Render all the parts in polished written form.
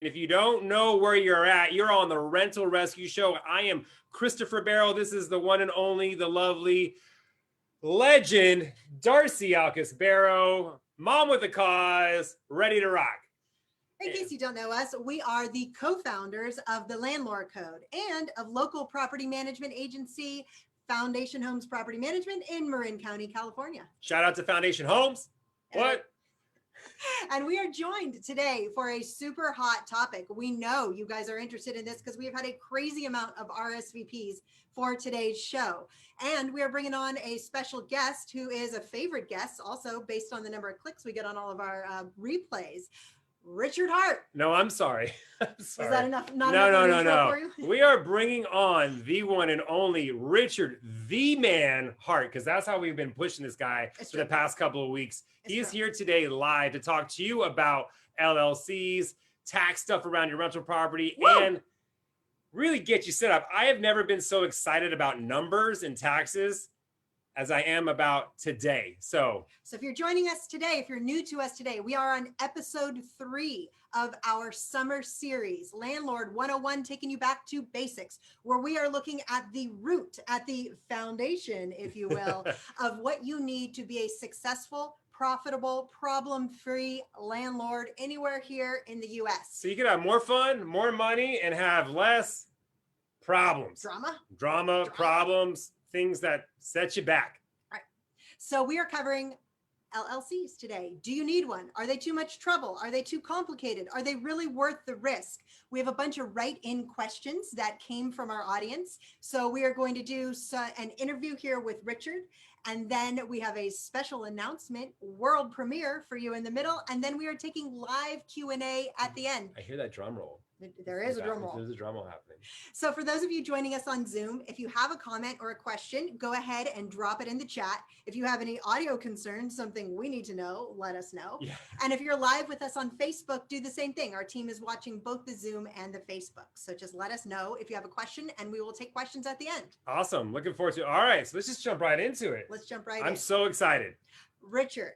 If you don't know where you're at, you're on the Rental Rescue Show. I am Christopher Barrow. This is the one and only, the lovely legend, Darcy Alcus Barrow, mom with a cause, ready to rock. In case you don't know us, we are the co-founders of the Landlord Code and of local property management agency, Foundation Homes Property Management in Marin County, California. Shout out to Foundation Homes. What? And we are joined today for a super hot topic. We know you guys are interested in this because we have had a crazy amount of RSVPs for today's show. And we are bringing on a special guest who is a favorite guest, also based on the number of clicks we get on all of our replays. Richard Hart. No, I'm sorry. I'm sorry. Is that enough? No. For you? We are bringing on the one and only Richard, the man Hart, because that's how we've been pushing this guy for the past couple of weeks. He is here today live to talk to you about LLCs, tax stuff around your rental property, and really get you set up. I have never been so excited about numbers and taxes as I am about today. So if you're joining us today, if you're new to us today, we are on episode 3 of our summer series, Landlord 101, taking you back to basics, where we are looking at the root, at the foundation, if you will, of what you need to be a successful, profitable, problem-free landlord anywhere here in the US. So you can have more fun, more money, and have less problems. Drama, problems, things that set you back. Right. So we are covering LLCs today. Do you need one? Are they too much trouble? Are they too complicated? Are they really worth the risk? We have a bunch of write-in questions that came from our audience. So we are going to do an interview here with Richard. And then we have a special announcement, world premiere for you in the middle. And then we are taking live Q&A at the end. I hear that drum roll. There is a drum roll. There's a drum roll happening. So for those of you joining us on Zoom, if you have a comment or a question, go ahead and drop it in the chat. If you have any audio concerns, something we need to know, let us know. Yeah. And if you're live with us on Facebook, do the same thing. Our team is watching both the Zoom and the Facebook. So just let us know if you have a question and we will take questions at the end. Awesome. Looking forward to it. All right. So let's just jump right into it. Let's jump right in. I'm so excited. Richard,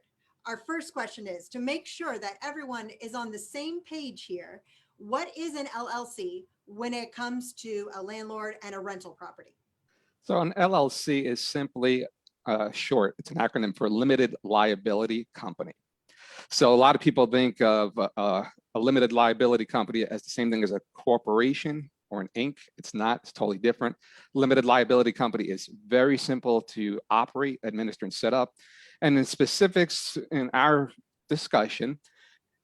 our first question is to make sure that everyone is on the same page here. What is an LLC when it comes to a landlord and a rental property? So an LLC is simply short. It's an acronym for limited liability company. So a lot of people think of a limited liability company as the same thing as a corporation or an Inc. It's not. It's totally different. Limited liability company is very simple to operate, administer, and set up. And in specifics in our discussion,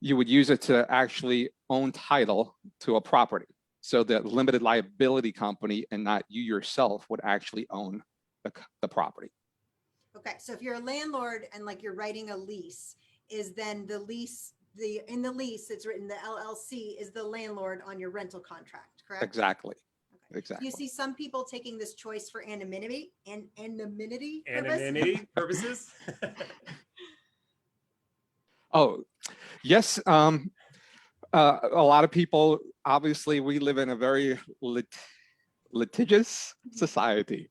you would use it to actually own title to a property. So the limited liability company and not you yourself would actually own the property. Okay, so if you're a landlord and like you're writing a lease, is then the lease, in the lease it's written the LLC is the landlord on your rental contract, correct? Exactly. Okay. Exactly. You see some people taking this choice for anonymity purposes. Oh, yes. A lot of people, obviously, we live in a very litigious society.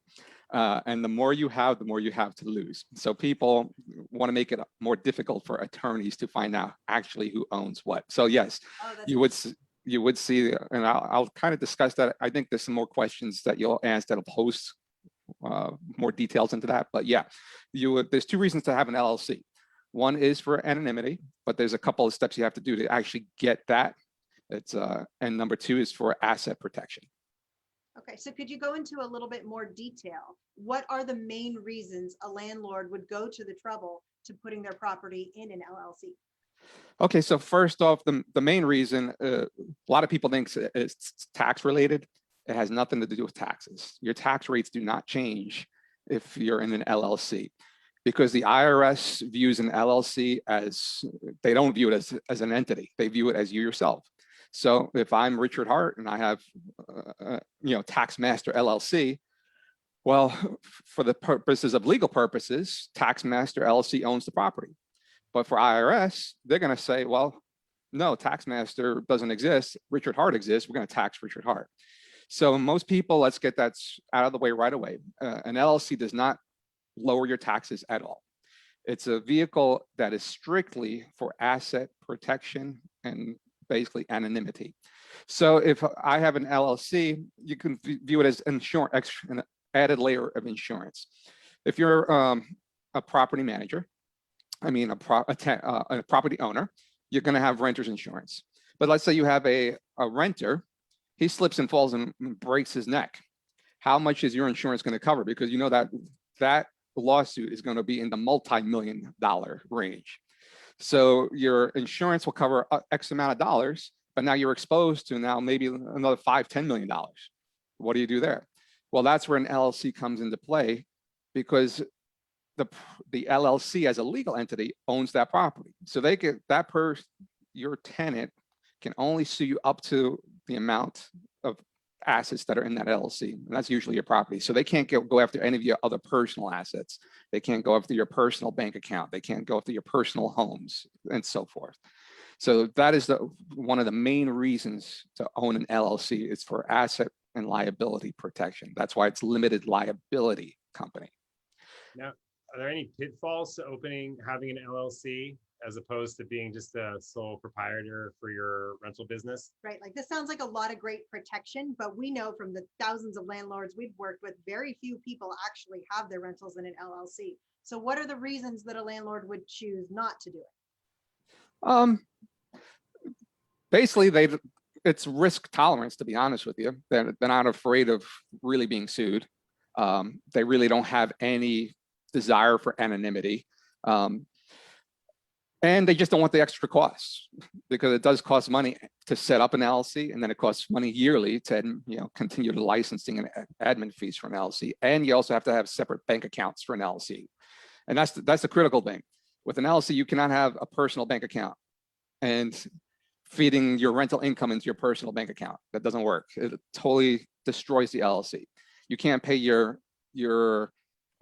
And the more you have to lose. So people want to make it more difficult for attorneys to find out actually who owns what. So yes, you would see, and I'll kind of discuss that. I think there's some more questions that you'll ask that'll post more details into that. But yeah, there's 2 reasons to have an LLC. One is for anonymity, but there's a couple of steps you have to do to actually get that. And number 2 is for asset protection. Okay, so could you go into a little bit more detail? What are the main reasons a landlord would go to the trouble to putting their property in an LLC? Okay, so first off, the main reason, a lot of people think it's tax related. It has nothing to do with taxes. Your tax rates do not change if you're in an LLC. Because the IRS views an LLC as, they don't view it as an entity. They view it as you yourself. So if I'm Richard Hart and I have, Tax Master LLC, well, for the purposes of legal purposes, Tax Master LLC owns the property. But for IRS, they're going to say, well, no, Tax Master doesn't exist. Richard Hart exists. We're going to tax Richard Hart. So most people, let's get that out of the way right away. An LLC does not lower your taxes at all. It's a vehicle that is strictly for asset protection and basically anonymity. So if I have an LLC, you can view it as insurance, an added layer of insurance. If you're a property manager, I mean a property owner, you're going to have renter's insurance. But let's say you have a renter, he slips and falls and breaks his neck. How much is your insurance going to cover? Because you know that lawsuit is going to be in the multi-million-dollar range. So your insurance will cover X amount of dollars, but now you're exposed to now maybe another $5–10 million. What do you do there? Well, that's where an LLC comes into play, because the LLC as a legal entity owns that property. So they get your tenant can only sue you up to the amount of assets that are in that LLC, and that's usually your property. So they can't go after any of your other personal assets. They can't go after your personal bank account. They can't go after your personal homes and so forth. So that is one of the main reasons to own an LLC is for asset and liability protection. That's why it's limited liability company. Now, are there any pitfalls to having an LLC as opposed to being just a sole proprietor for your rental business? Right. Like this sounds like a lot of great protection, but we know from the thousands of landlords we've worked with, very few people actually have their rentals in an LLC. So what are the reasons that a landlord would choose not to do it? Basically, it's risk tolerance, to be honest with you. They're not afraid of really being sued. They really don't have any desire for anonymity. And they just don't want the extra costs, because it does cost money to set up an LLC, and then it costs money yearly to continue the licensing and admin fees for an LLC. And you also have to have separate bank accounts for an LLC. And that's the critical thing. With an LLC, you cannot have a personal bank account and feeding your rental income into your personal bank account. That doesn't work. It totally destroys the LLC. You can't pay your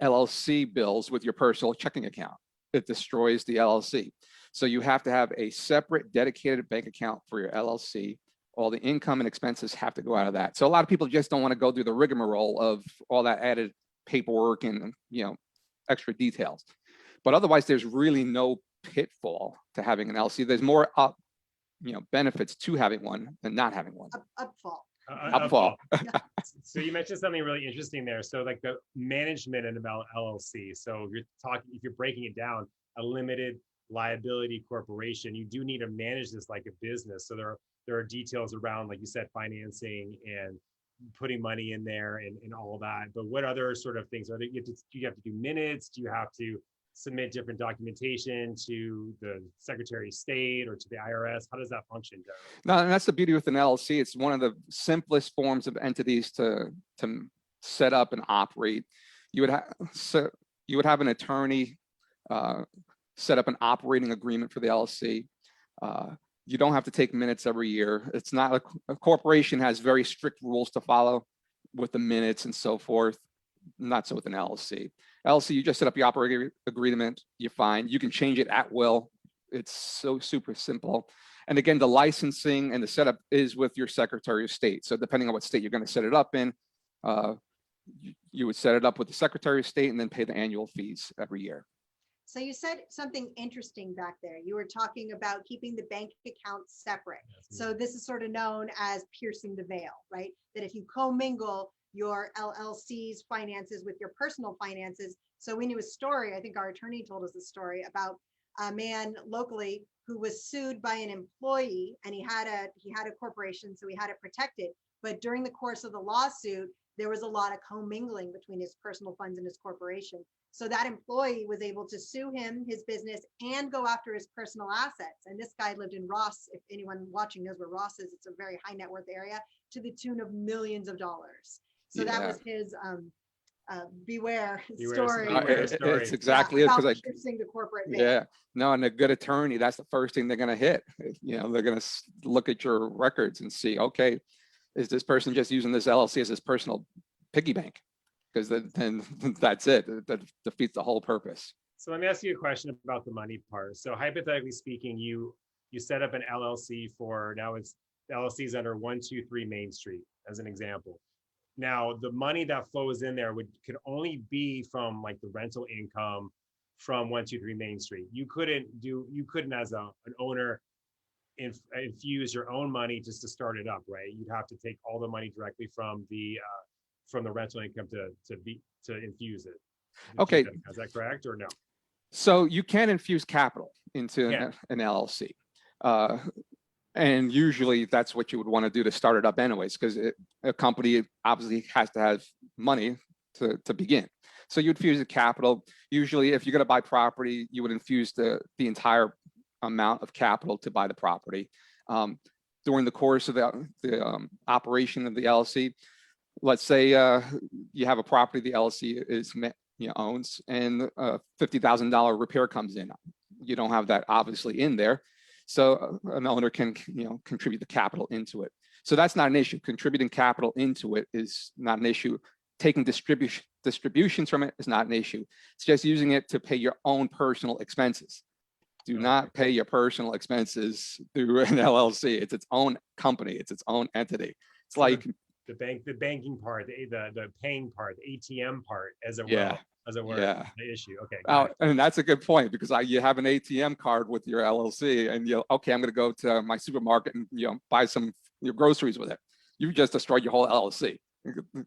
LLC bills with your personal checking account. It destroys the LLC. So you have to have a separate dedicated bank account for your LLC. All the income and expenses have to go out of that. So a lot of people just don't want to go through the rigmarole of all that added paperwork and extra details. But otherwise, there's really no pitfall to having an LLC. There's more benefits to having one than not having one. Upfall. Upfall. So you mentioned something really interesting there. So like the management and about LLC. So if you're breaking it down, a limited liability corporation, you do need to manage this like a business. So there are details around, like you said, financing and putting money in there and all that. But what other sort of things do you have to do minutes? Do you have to submit different documentation to the Secretary of State or to the IRS? How does that function, Joe? No, and that's the beauty with an LLC. It's one of the simplest forms of entities to set up and operate. You would have an attorney set up an operating agreement for the LLC. You don't have to take minutes every year. It's not a corporation has very strict rules to follow with the minutes and so forth. Not so with an LLC. LLC, you just set up your operating agreement, you're fine. You can change it at will. It's so super simple. And again, the licensing and the setup is with your Secretary of State. So depending on what state you're going to set it up in, you would set it up with the Secretary of State and then pay the annual fees every year. So you said something interesting back there. You were talking about keeping the bank accounts separate. So this is sort of known as piercing the veil, right? That if you commingle your LLC's finances with your personal finances. So we knew a story, I think our attorney told us a story about a man locally who was sued by an employee, and he had a corporation, so he had it protected. But during the course of the lawsuit, there was a lot of commingling between his personal funds and his corporation. So that employee was able to sue him, his business, and go after his personal assets. And this guy lived in Ross. If anyone watching knows where Ross is, it's a very high net worth area, to the tune of millions of dollars. So that was his beware story. It's exactly it, because piercing the corporate veil. Yeah, no, and a good attorney, that's the first thing they're going to hit. They're going to look at your records and see, okay, is this person just using this LLC as his personal piggy bank? Because then that's it. That defeats the whole purpose. So let me ask you a question about the money part. So hypothetically speaking, you set up an LLC for, now it's LLC's under 123 Main Street as an example. Now, the money that flows in there could only be from like the rental income from 123 Main Street. You couldn't as an owner infuse your own money just to start it up, right? You'd have to take all the money directly from the rental income to infuse it. Okay. Is that correct or no? So you can infuse capital into Yeah. an LLC. And usually that's what you would want to do to start it up anyways, because a company obviously has to have money to begin. So you'd infuse the capital. Usually if you're going to buy property, you would infuse the entire amount of capital to buy the property. During the course of the operation of the LLC, let's say you have a property the LLC owns, and a $50,000 repair comes in. You don't have that obviously in there. So an owner can contribute the capital into it. So that's not an issue. Contributing capital into it is not an issue. Taking distributions from it is not an issue. It's just using it to pay your own personal expenses. Do not pay your personal expenses through an LLC. It's its own company. It's its own entity. It's So like the banking part, the paying part, the ATM part, as it Yeah. were. As it were, Yeah. the issue. Okay. got it. And that's a good point, because you have an ATM card with your LLC, and okay, I'm going to go to my supermarket and buy some your groceries with it. You just destroyed your whole LLC,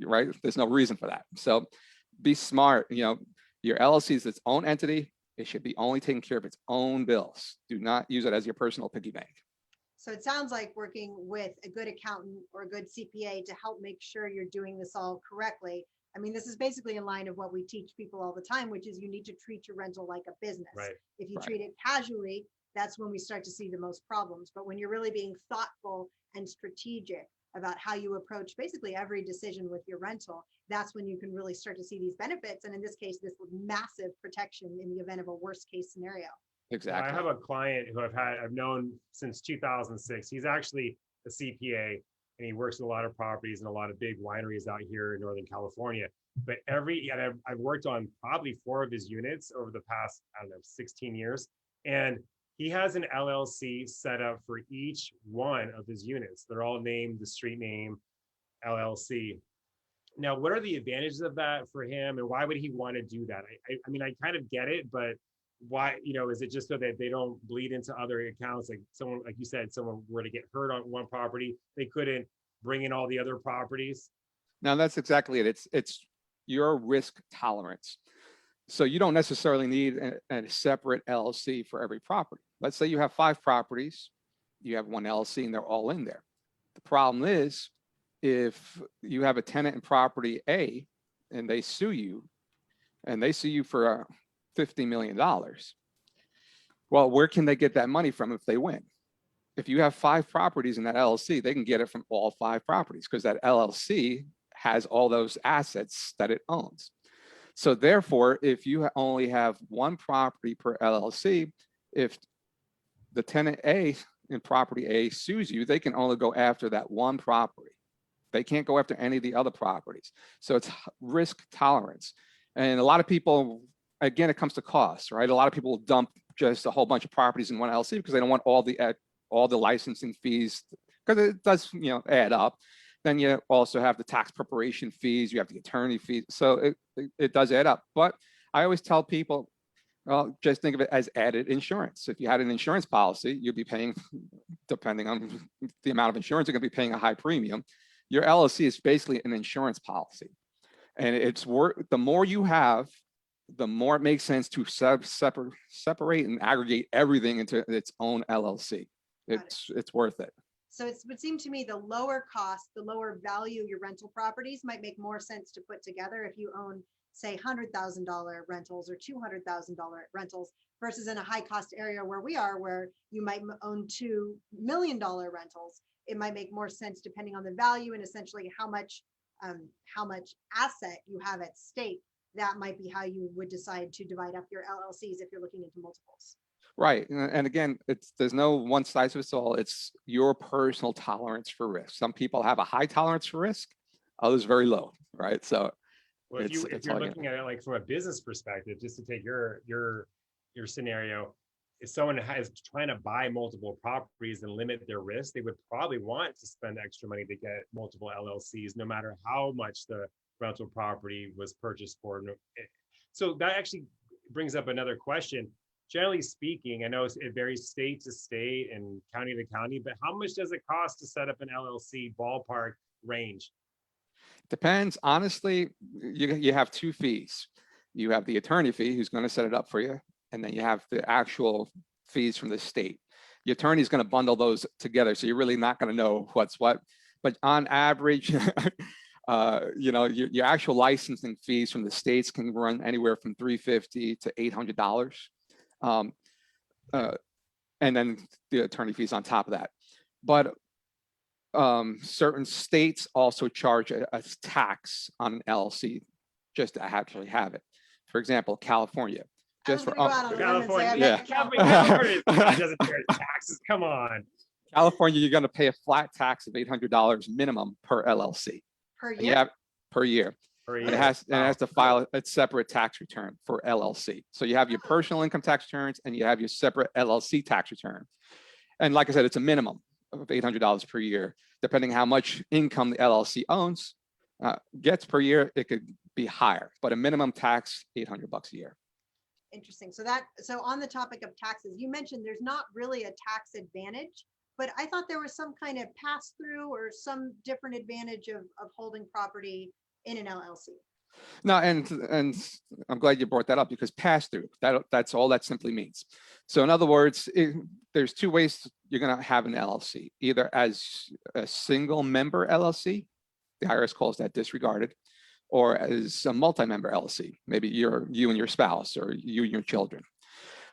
right? There's no reason for that. So be smart. Your LLC is its own entity. It should be only taking care of its own bills. Do not use it as your personal piggy bank. So it sounds like working with a good accountant or a good CPA to help make sure you're doing this all correctly. I mean, this is basically in line of what we teach people all the time, which is you need to treat your rental like a business. Right. If you treat it casually, that's when we start to see the most problems. But when you're really being thoughtful and strategic about how you approach basically every decision with your rental, that's when you can really start to see these benefits. And in this case, this massive protection in the event of a worst case scenario. Exactly. I have a client who I've known since 2006. He's actually a CPA, and he works in a lot of properties and a lot of big wineries out here in Northern California. But I've worked on probably 4 of his units over the past, 16 years. And he has an LLC set up for each one of his units. They're all named the street name LLC. Now, what are the advantages of that for him, and why would he want to do that? I mean, I kind of get it, but why, is it just so that they don't bleed into other accounts? Like someone, like you said, someone were to get hurt on one property, they couldn't bring in all the other properties. Now that's exactly it. It's your risk tolerance. So you don't necessarily need a separate LLC for every property. Let's say you have 5 properties, you have one LLC and they're all in there. The problem is if you have a tenant in property A and they sue you for $50 million. Well, where can they get that money from if they win? If you have 5 properties in that LLC, they can get it from all 5 properties because that LLC has all those assets that it owns. So therefore, if you only have 1 property per LLC, if the tenant A in property A sues you, they can only go after that 1 property. They can't go after any of the other properties. So it's risk tolerance. And a lot of people, again, it comes to costs, right? A lot of people dump just a whole bunch of properties in one LLC because they don't want all the licensing fees, because it does, add up. Then you also have the tax preparation fees, you have the attorney fees. So it does add up. But I always tell people, well, just think of it as added insurance. If you had an insurance policy, you'd be paying, depending on the amount of insurance, you're going to be paying a high premium. Your LLC is basically an insurance policy. And it's the more you have, the more it makes sense to separate and aggregate everything into its own LLC. It's worth it. So it would seem to me the lower cost, the lower value your rental properties might make more sense to put together if you own, say, $100,000 rentals or $200,000 rentals versus in a high cost area where we are, where you might own $2 million rentals. It might make more sense depending on the value and essentially how much asset you have at stake. That might be how you would decide to divide up your LLCs if you're looking into multiples. Right. And again, there's no one size fits all. It's your personal tolerance for risk. Some people have a high tolerance for risk, others very low, right? So well, if you're looking at it like from a business perspective, just to take your scenario, if someone is trying to buy multiple properties and limit their risk, they would probably want to spend extra money to get multiple LLCs, no matter how much the rental property was purchased for. So that actually brings up another question. generally speaking, I know it varies state to state and county to county, but how much does it cost to set up an LLC ballpark range? Depends. Honestly, you have two fees. You have the attorney fee who's going to set it up for you, and then you have the actual fees from the state. The attorney is going to bundle those together, so you're really not going to know what's what. But on average, you know, your actual licensing fees from the states can run anywhere from $350 to $800, and then the attorney fees on top of that. But certain states also charge a tax on an LLC just to actually have it. For example, California. Just for California, yeah. doesn't charge taxes. Come on. California, you're going to pay a flat tax of $800 minimum per LLC. Per And year? Yeah, per year. Per And year. it has to file a separate tax return for LLC. So you have your personal income tax returns and you have your separate LLC tax return. And like I said, it's a minimum of $800 per year. Depending how much income the LLC owns, gets per year, it could be higher, but a minimum tax, $800 a year. Interesting. So on the topic of taxes, you mentioned there's not really a tax advantage, but I thought there was some kind of pass through or some different advantage of holding property in an LLC. No, and I'm glad you brought that up, because pass through, that's all that simply means. So in other words, there's two ways you're going to have an LLC, either as a single member LLC, the IRS calls that disregarded, or as a multi-member LLC, maybe you and your spouse, or you and your children.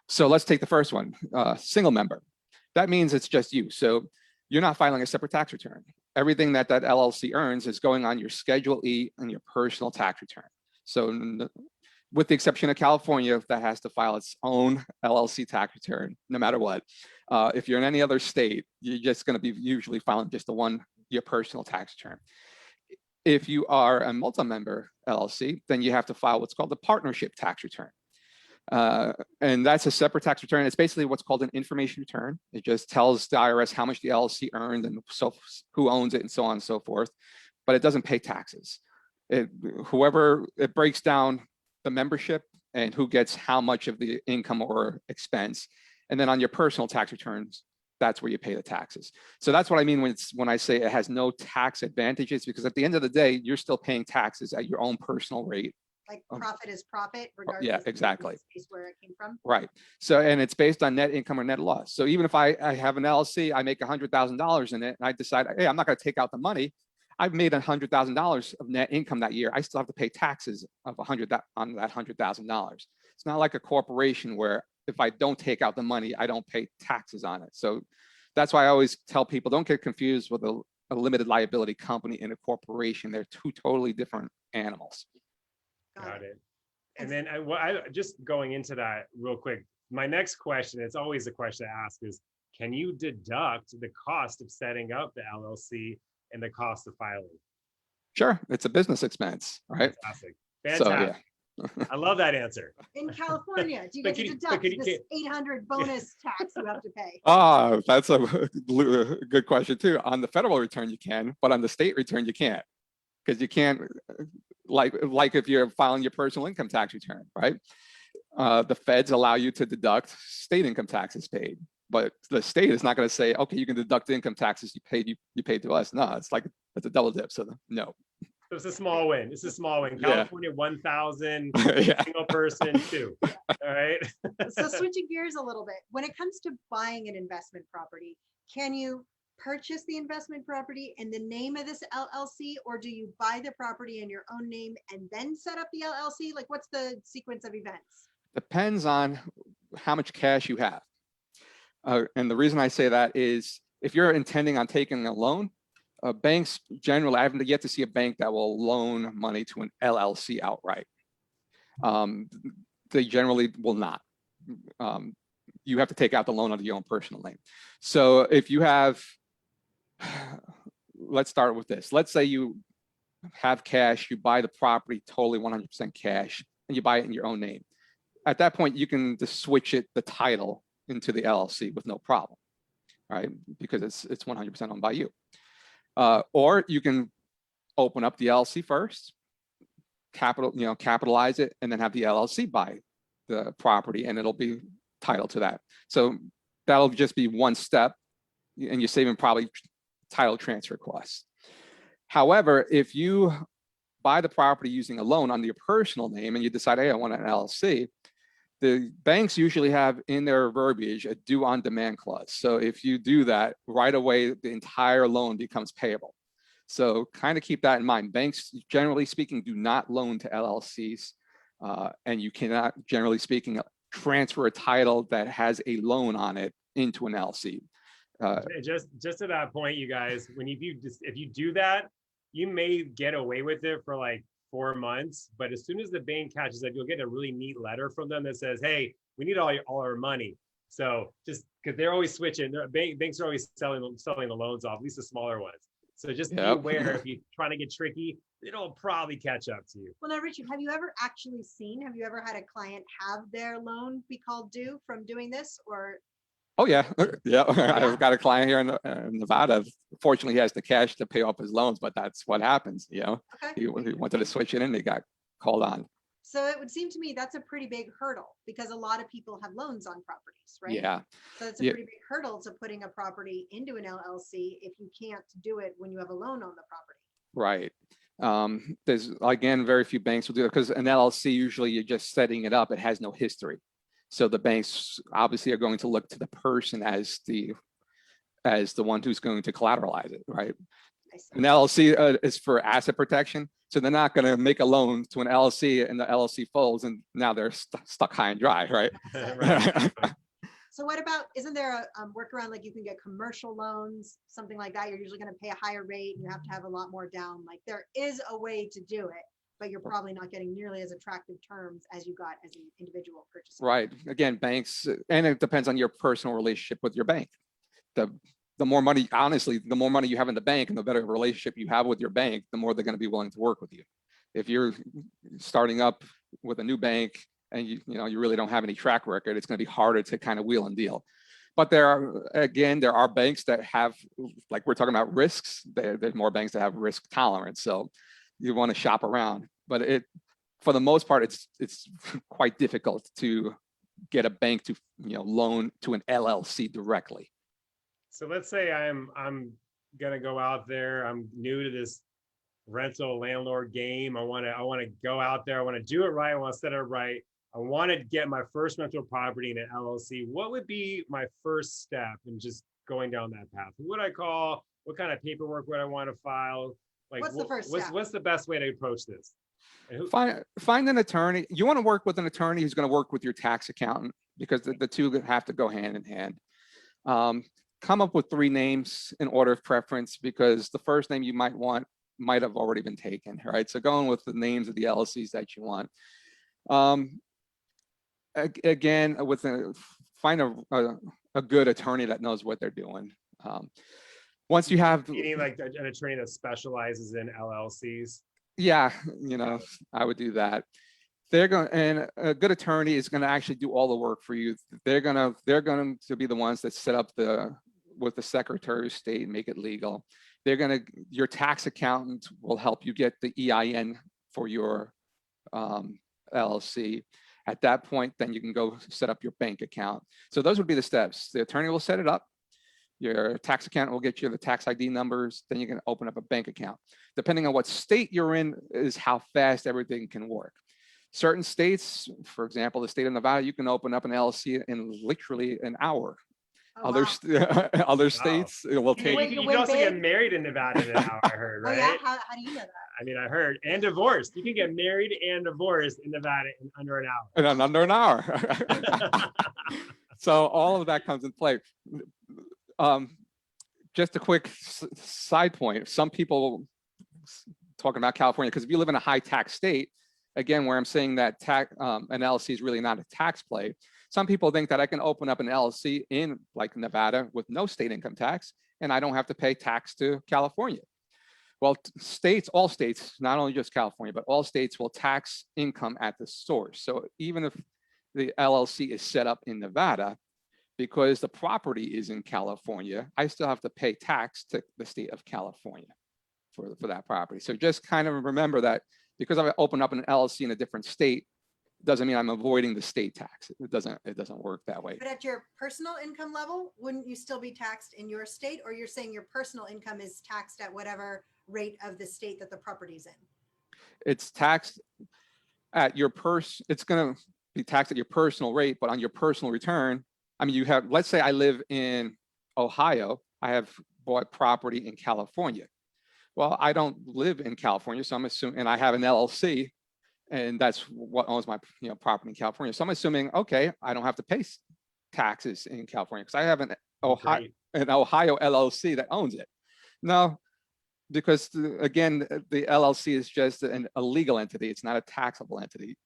So let's take the first one, single member. That means it's just you. So you're not filing a separate tax return. Everything that LLC earns is going on your Schedule E and your personal tax return. So with the exception of California, that has to file its own LLC tax return, no matter what. If you're in any other state, you're just going to be usually filing just your personal tax return. If you are a multi-member LLC, then you have to file what's called the partnership tax return. And that's a separate tax return. It's basically what's called an information return. It just tells the IRS how much the LLC earned and so who owns it and so on and so forth, but it doesn't pay taxes. It breaks down the membership and who gets how much of the income or expense. And then on your personal tax returns, that's where you pay the taxes. So that's what I mean when I say it has no tax advantages, because at the end of the day, you're still paying taxes at your own personal rate. Like profit is profit, regardless. Yeah, exactly. Of where it came from. Right. So, and it's based on net income or net loss. So even if I have an LLC, I make $100,000 in it, and I decide, hey, I'm not going to take out the money. I've made $100,000 of net income that year. I still have to pay taxes of on that $100,000. It's not like a corporation where if I don't take out the money, I don't pay taxes on it. So that's why I always tell people, don't get confused with a limited liability company and a corporation. They're two totally different animals. Got it. And then I just going into that real quick, my next question, it's always a question to ask, is can you deduct the cost of setting up the LLC and the cost of filing? Sure, it's a business expense, right? Fantastic. So, yeah. I love that answer. In California, do you get to deduct this 800 bonus tax you have to pay? Oh, that's a good question too. On the federal return, you can, but on the state return, you can't, because you can't, like if you're filing your personal income tax return, right? The feds allow you to deduct state income taxes paid, but the state is not going to say, okay, you can deduct the income taxes you paid to us. No, it's a double dip. So no. So it's a small win. It's a small win. Yeah. California, 1,000, Yeah. single person, 2. All right. So switching gears a little bit, when it comes to buying an investment property, can you purchase the investment property in the name of this LLC, or do you buy the property in your own name and then set up the LLC? Like, what's the sequence of events? Depends on how much cash you have. And the reason I say that is if you're intending on taking a loan, banks generally, I haven't yet to see a bank that will loan money to an LLC outright. They generally will not. You have to take out the loan under your own personal name. So if you have, let's start with this. Let's say you have cash, you buy the property totally 100% cash, and you buy it in your own name. At that point, you can just switch the title into the LLC with no problem, right? Because it's 100% owned by you. Or you can open up the LLC first, capitalize it, and then have the LLC buy the property, and it'll be title to that. So that'll just be one step, and you're saving probably title transfer costs. However, if you buy the property using a loan under your personal name and you decide, hey, I want an LLC, the banks usually have in their verbiage a due on demand clause. So if you do that right away, the entire loan becomes payable. So kind of keep that in mind. Banks, generally speaking, do not loan to LLCs, and you cannot, generally speaking, transfer a title that has a loan on it into an LLC. Just to that point, you guys, if you do that, you may get away with it for like 4 months, but as soon as the bank catches up, you'll get a really neat letter from them that says, hey, we need all our money. So just because they're always switching, banks are always selling the loans off, at least the smaller ones. So just be aware, if you're trying to get tricky, it'll probably catch up to you. Well, now, Richard, have you ever had a client have their loan be called due from doing this, or? Oh yeah, yeah. I've got a client here in Nevada. Fortunately, he has the cash to pay off his loans, but that's what happens. You know, Okay. he wanted to switch it in, they got called on. So it would seem to me that's a pretty big hurdle, because a lot of people have loans on properties, right? Yeah. So it's a pretty big hurdle to putting a property into an LLC if you can't do it when you have a loan on the property. Right. There's, again, very few banks will do it, because an LLC, usually you're just setting it up. It has no history. So the banks obviously are going to look to the person as the one who's going to collateralize it, right? An LLC is for asset protection. So they're not going to make a loan to an LLC and the LLC folds and now they're stuck high and dry, right? Right. So what about, isn't there a workaround, like you can get commercial loans, something like that? You're usually going to pay a higher rate and you have to have a lot more down. Like there is a way to do it, but you're probably not getting nearly as attractive terms as you got as an individual purchaser. Right. Again, banks, and it depends on your personal relationship with your bank. The more money, honestly, the more money you have in the bank and the better relationship you have with your bank, the more they're going to be willing to work with you. If you're starting up with a new bank and you really don't have any track record, it's going to be harder to kind of wheel and deal. But there are banks that have, like we're talking about risks, there's more banks that have risk tolerance. So you want to shop around, but for the most part, it's quite difficult to get a bank to loan to an LLC directly. So let's say I'm gonna go out there. I'm new to this rental landlord game. I want to go out there. I want to do it right. I want to set it right. I want to get my first rental property in an LLC. What would be my first step in just going down that path? Who would I call? What kind of paperwork would I want to file? Like, What's the first step? What's the best way to approach this? Find an attorney. You want to work with an attorney who's going to work with your tax accountant, because the two have to go hand in hand. Come up with 3 names in order of preference, because the first name you might want might have already been taken, right? So going with the names of the LLCs that you want. Again, find a good attorney that knows what they're doing. Once you have, you need like an attorney that specializes in LLCs. Yeah, I would do that. And a good attorney is going to actually do all the work for you. They're going to be the ones that set up with the Secretary of State and make it legal. Your tax accountant will help you get the EIN for your LLC. At that point, then you can go set up your bank account. So those would be the steps. The attorney will set it up. Your tax accountant will get you the tax ID numbers. Then you can open up a bank account. Depending on what state you're in is how fast everything can work. Certain states, for example, the state of Nevada, you can open up an LLC in literally an hour. Oh, Other states, it will take. You can also get married in Nevada in an hour, I heard, right? Oh yeah, how do you know that? I mean, I heard, and divorced. You can get married and divorced in Nevada in under an hour. And in under an hour. So all of that comes in play. Just a quick side point. Some people talking about California, because if you live in a high tax state, again, where I'm saying that an LLC is really not a tax play. Some people think that I can open up an LLC in like Nevada with no state income tax, and I don't have to pay tax to California. Well, all states, not only just California, but all states will tax income at the source. So even if the LLC is set up in Nevada, because the property is in California, I still have to pay tax to the state of California for that property. So just kind of remember that, because I open up an LLC in a different state, doesn't mean I'm avoiding the state tax. It doesn't work that way. But at your personal income level, wouldn't you still be taxed in your state? Or you're saying your personal income is taxed at whatever rate of the state that the property's in? It's taxed at your it's going to be taxed at your personal rate, but on your personal return, I mean, you have, let's say I live in Ohio, I have bought property in California. Well, I don't live in California, so I'm assuming, and I have an LLC, and that's what owns my property in California. So I'm assuming, okay, I don't have to pay taxes in California because I have an Ohio LLC that owns it. No, because again, the LLC is just a legal entity. It's not a taxable entity.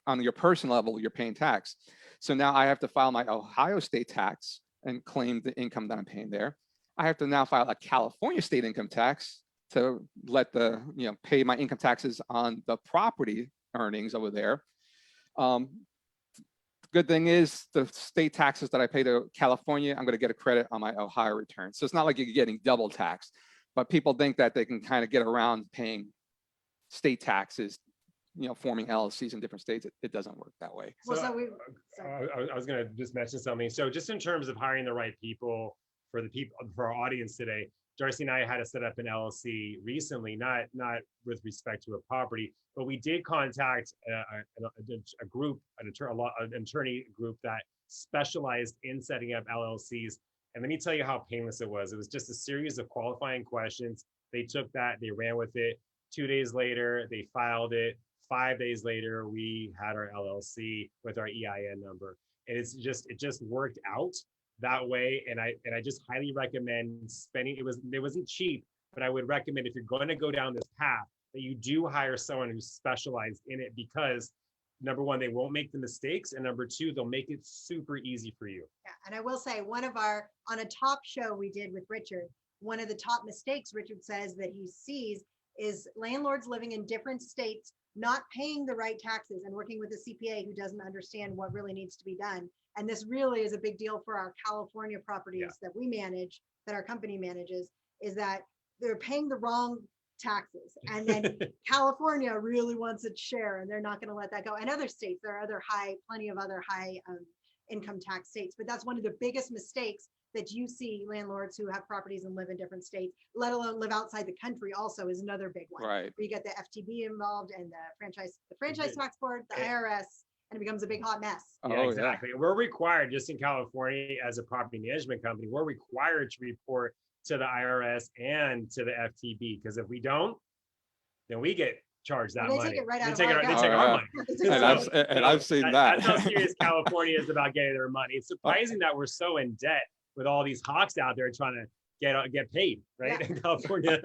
On your personal level, you're paying tax. So now I have to file my Ohio state tax and claim the income that I'm paying there. I have to now file a California state income tax to let pay my income taxes on the property earnings over there. Good thing is the state taxes that I pay to California, I'm going to get a credit on my Ohio return. So it's not like you're getting double taxed, but people think that they can kind of get around paying state taxes, forming LLCs in different states. It doesn't work that way. So, I was going to just mention something. So just in terms of hiring the right people for our audience today, Darcy and I had to set up an LLC recently, not with respect to a property, but we did contact a group, an attorney group that specialized in setting up LLCs. And let me tell you how painless it was. It was just a series of qualifying questions. They took that, they ran with it. 2 days later, they filed it. 5 days later, we had our LLC with our EIN number. And it just worked out that way. And I just highly recommend spending, it wasn't cheap, but I would recommend if you're going to go down this path that you do hire someone who's specialized in it, because number one, they won't make the mistakes. And number two, they'll make it super easy for you. Yeah, and I will say on a top show we did with Richard, one of the top mistakes Richard says that he sees is landlords living in different states, not paying the right taxes and working with a CPA who doesn't understand what really needs to be done. And this really is a big deal for our California properties that we manage, that our company manages, is that they're paying the wrong taxes. And then California really wants its share and they're not going to let that go. And other states, there are plenty of other high income tax states, but that's one of the biggest mistakes that you see landlords who have properties and live in different states, let alone live outside the country, also is another big one. Right. Where you get the FTB involved and the franchise tax board, the IRS, and it becomes a big hot mess. Yeah, exactly. We're required, just in California as a property management company, we're required to report to the IRS and to the FTB, because if we don't, then we get charged that money. They take it right out They of our take our money. And I've seen that. That's how serious California is about getting their money. It's surprising that we're so in debt with all these hawks out there trying to get paid, right? In California.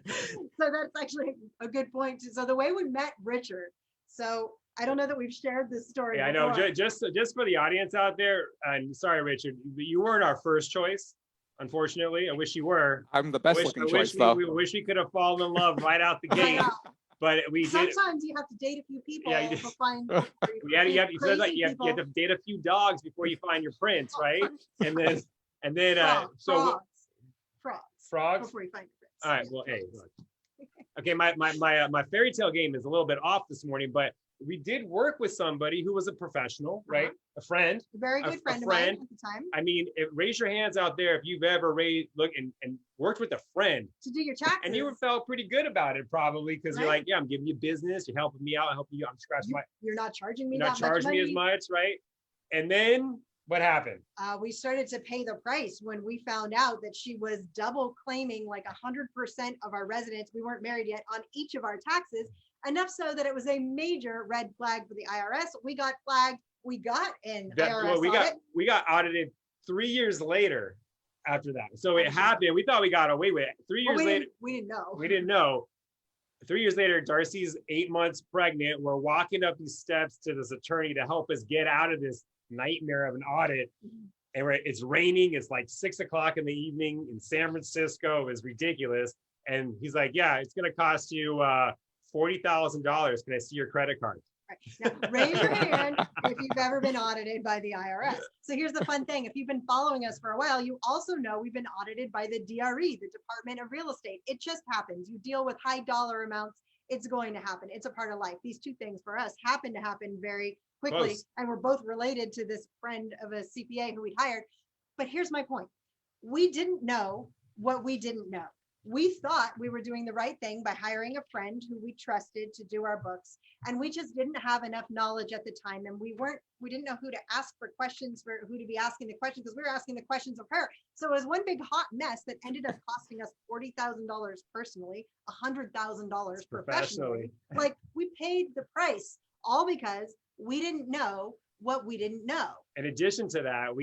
So that's actually a good point. So the way we met Richard, so I don't know that we've shared this story. Yeah, before. I know. Just for the audience out there, and sorry, Richard, you weren't our first choice. Unfortunately, I wish you were. I'm the best looking choice, though. We wish we could have fallen in love right out the gate. But we did. Sometimes you have to date a few people to find. You have to date a few dogs before you find your prince, right? And then frogs. Before you find your prince. All right. Well, hey, look. Okay, my fairy tale game is a little bit off this morning, but we did work with somebody who was a professional, right? A friend. A very good friend of mine at the time. I mean, raise your hands out there if you've ever and worked with a friend. To do your taxes. And you felt pretty good about it probably, because you're like, yeah, I'm giving you business, you're helping me out, I'm helping you, I'm scratching You're not charging me you're not charging me as much, right? And then what happened? We started to pay the price when we found out that she was double claiming like 100% of our residents, we weren't married yet, on each of our taxes. Enough so that it was a major red flag for the IRS. We got flagged. We got an IRS audit. We got audited 3 years later after that. So it happened. We thought we got away with it. 3 years later. We didn't know. We didn't know. 3 years later, Darcy's 8 months pregnant. We're walking up these steps to this attorney to help us get out of this nightmare of an audit. And it's raining. It's like 6 o'clock in the evening in San Francisco. It was ridiculous. And he's like, yeah, it's going to cost you $40,000. Can I see your credit card? Right. Now, raise your hand if you've ever been audited by the IRS. So here's the fun thing. If you've been following us for a while, you also know we've been audited by the DRE, the Department of Real Estate. It just happens. You deal with high dollar amounts It's going to happen. It's a part of life. These two things for us happen to happen very quickly. Close. And we're both related to this friend of a CPA who we hired. But here's my point. We didn't know what we didn't know. We thought we were doing the right thing by hiring a friend who we trusted to do our books. And we just didn't have enough knowledge at the time. And we didn't know who to ask for questions, for who to be asking the questions, because we were asking the questions of her. So it was one big hot mess that ended up costing us $40,000 personally, $100,000 professionally. Like, we paid the price all because we didn't know what we didn't know. In addition to that,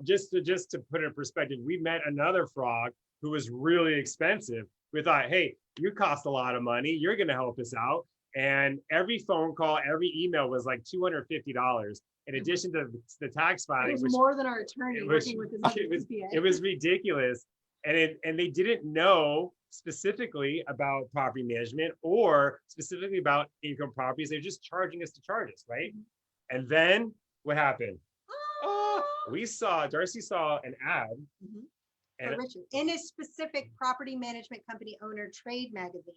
just to put it in perspective, we met another frog who was really expensive. We thought, hey, you cost a lot of money. You're going to help us out. And every phone call, every email was like $250. In addition to the tax filing, it was more than our attorney working with his CPA. It was ridiculous. And they didn't know specifically about property management or specifically about income properties. They're just charging us to charge us, right? And then what happened? Darcy saw an ad. And Richard, in a specific property management company owner trade magazine,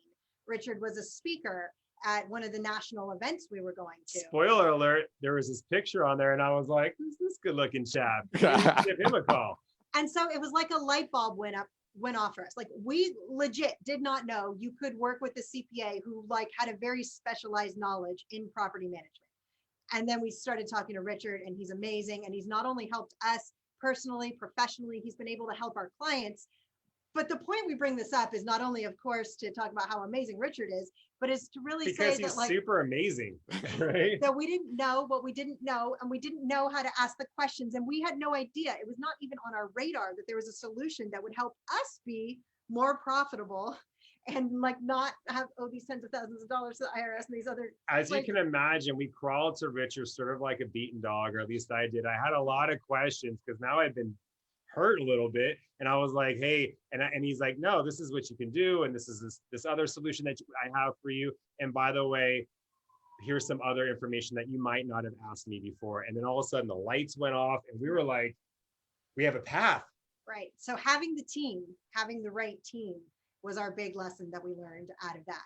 Richard was a speaker at one of the national events we were going to. Spoiler alert, there was this picture on there and I was like, who's this good looking chap? Give him a call. And so it was like a light bulb went off for us. Like, we legit did not know you could work with a CPA who like had a very specialized knowledge in property management. And then we started talking to Richard, and he's amazing. And he's not only helped us personally, professionally, he's been able to help our clients. But the point we bring this up is not only, of course, to talk about how amazing Richard is, but is to really because say he's that, like, super amazing, right? that we didn't know what we didn't know, and we didn't know how to ask the questions, and we had no idea. It was not even on our radar that there was a solution that would help us be more profitable and like not have these tens of thousands of dollars to the IRS and these other. As you can imagine, we crawled to Richard sort of like a beaten dog, or at least I did. I had a lot of questions because now I've been hurt a little bit, and I was like, hey, and he's like, no, this is what you can do, and this is this other solution that I have for you, and by the way, here's some other information that you might not have asked me before. And then all of a sudden the lights went off, and we were like, we have a path. Right. So having the right team was our big lesson that we learned out of that.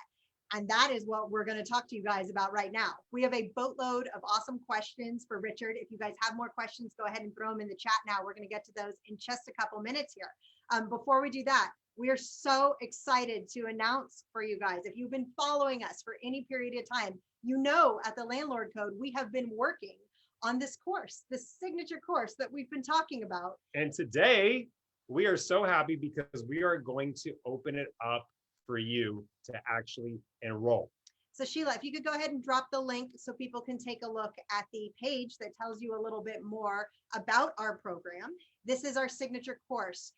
And that is what we're going to talk to you guys about right now. We have a boatload of awesome questions for Richard. If you guys have more questions, go ahead and throw them in the chat now. We're going to get to those in just a couple minutes here. Before we do that, we are so excited to announce for you guys, if you've been following us for any period of time, you know, at the Landlord Code, we have been working on this course, this signature course that we've been talking about. And today we are so happy because we are going to open it up for you to actually enroll. So Sheila, if you could go ahead and drop the link so people can take a look at the page that tells you a little bit more about our program. This is our signature course.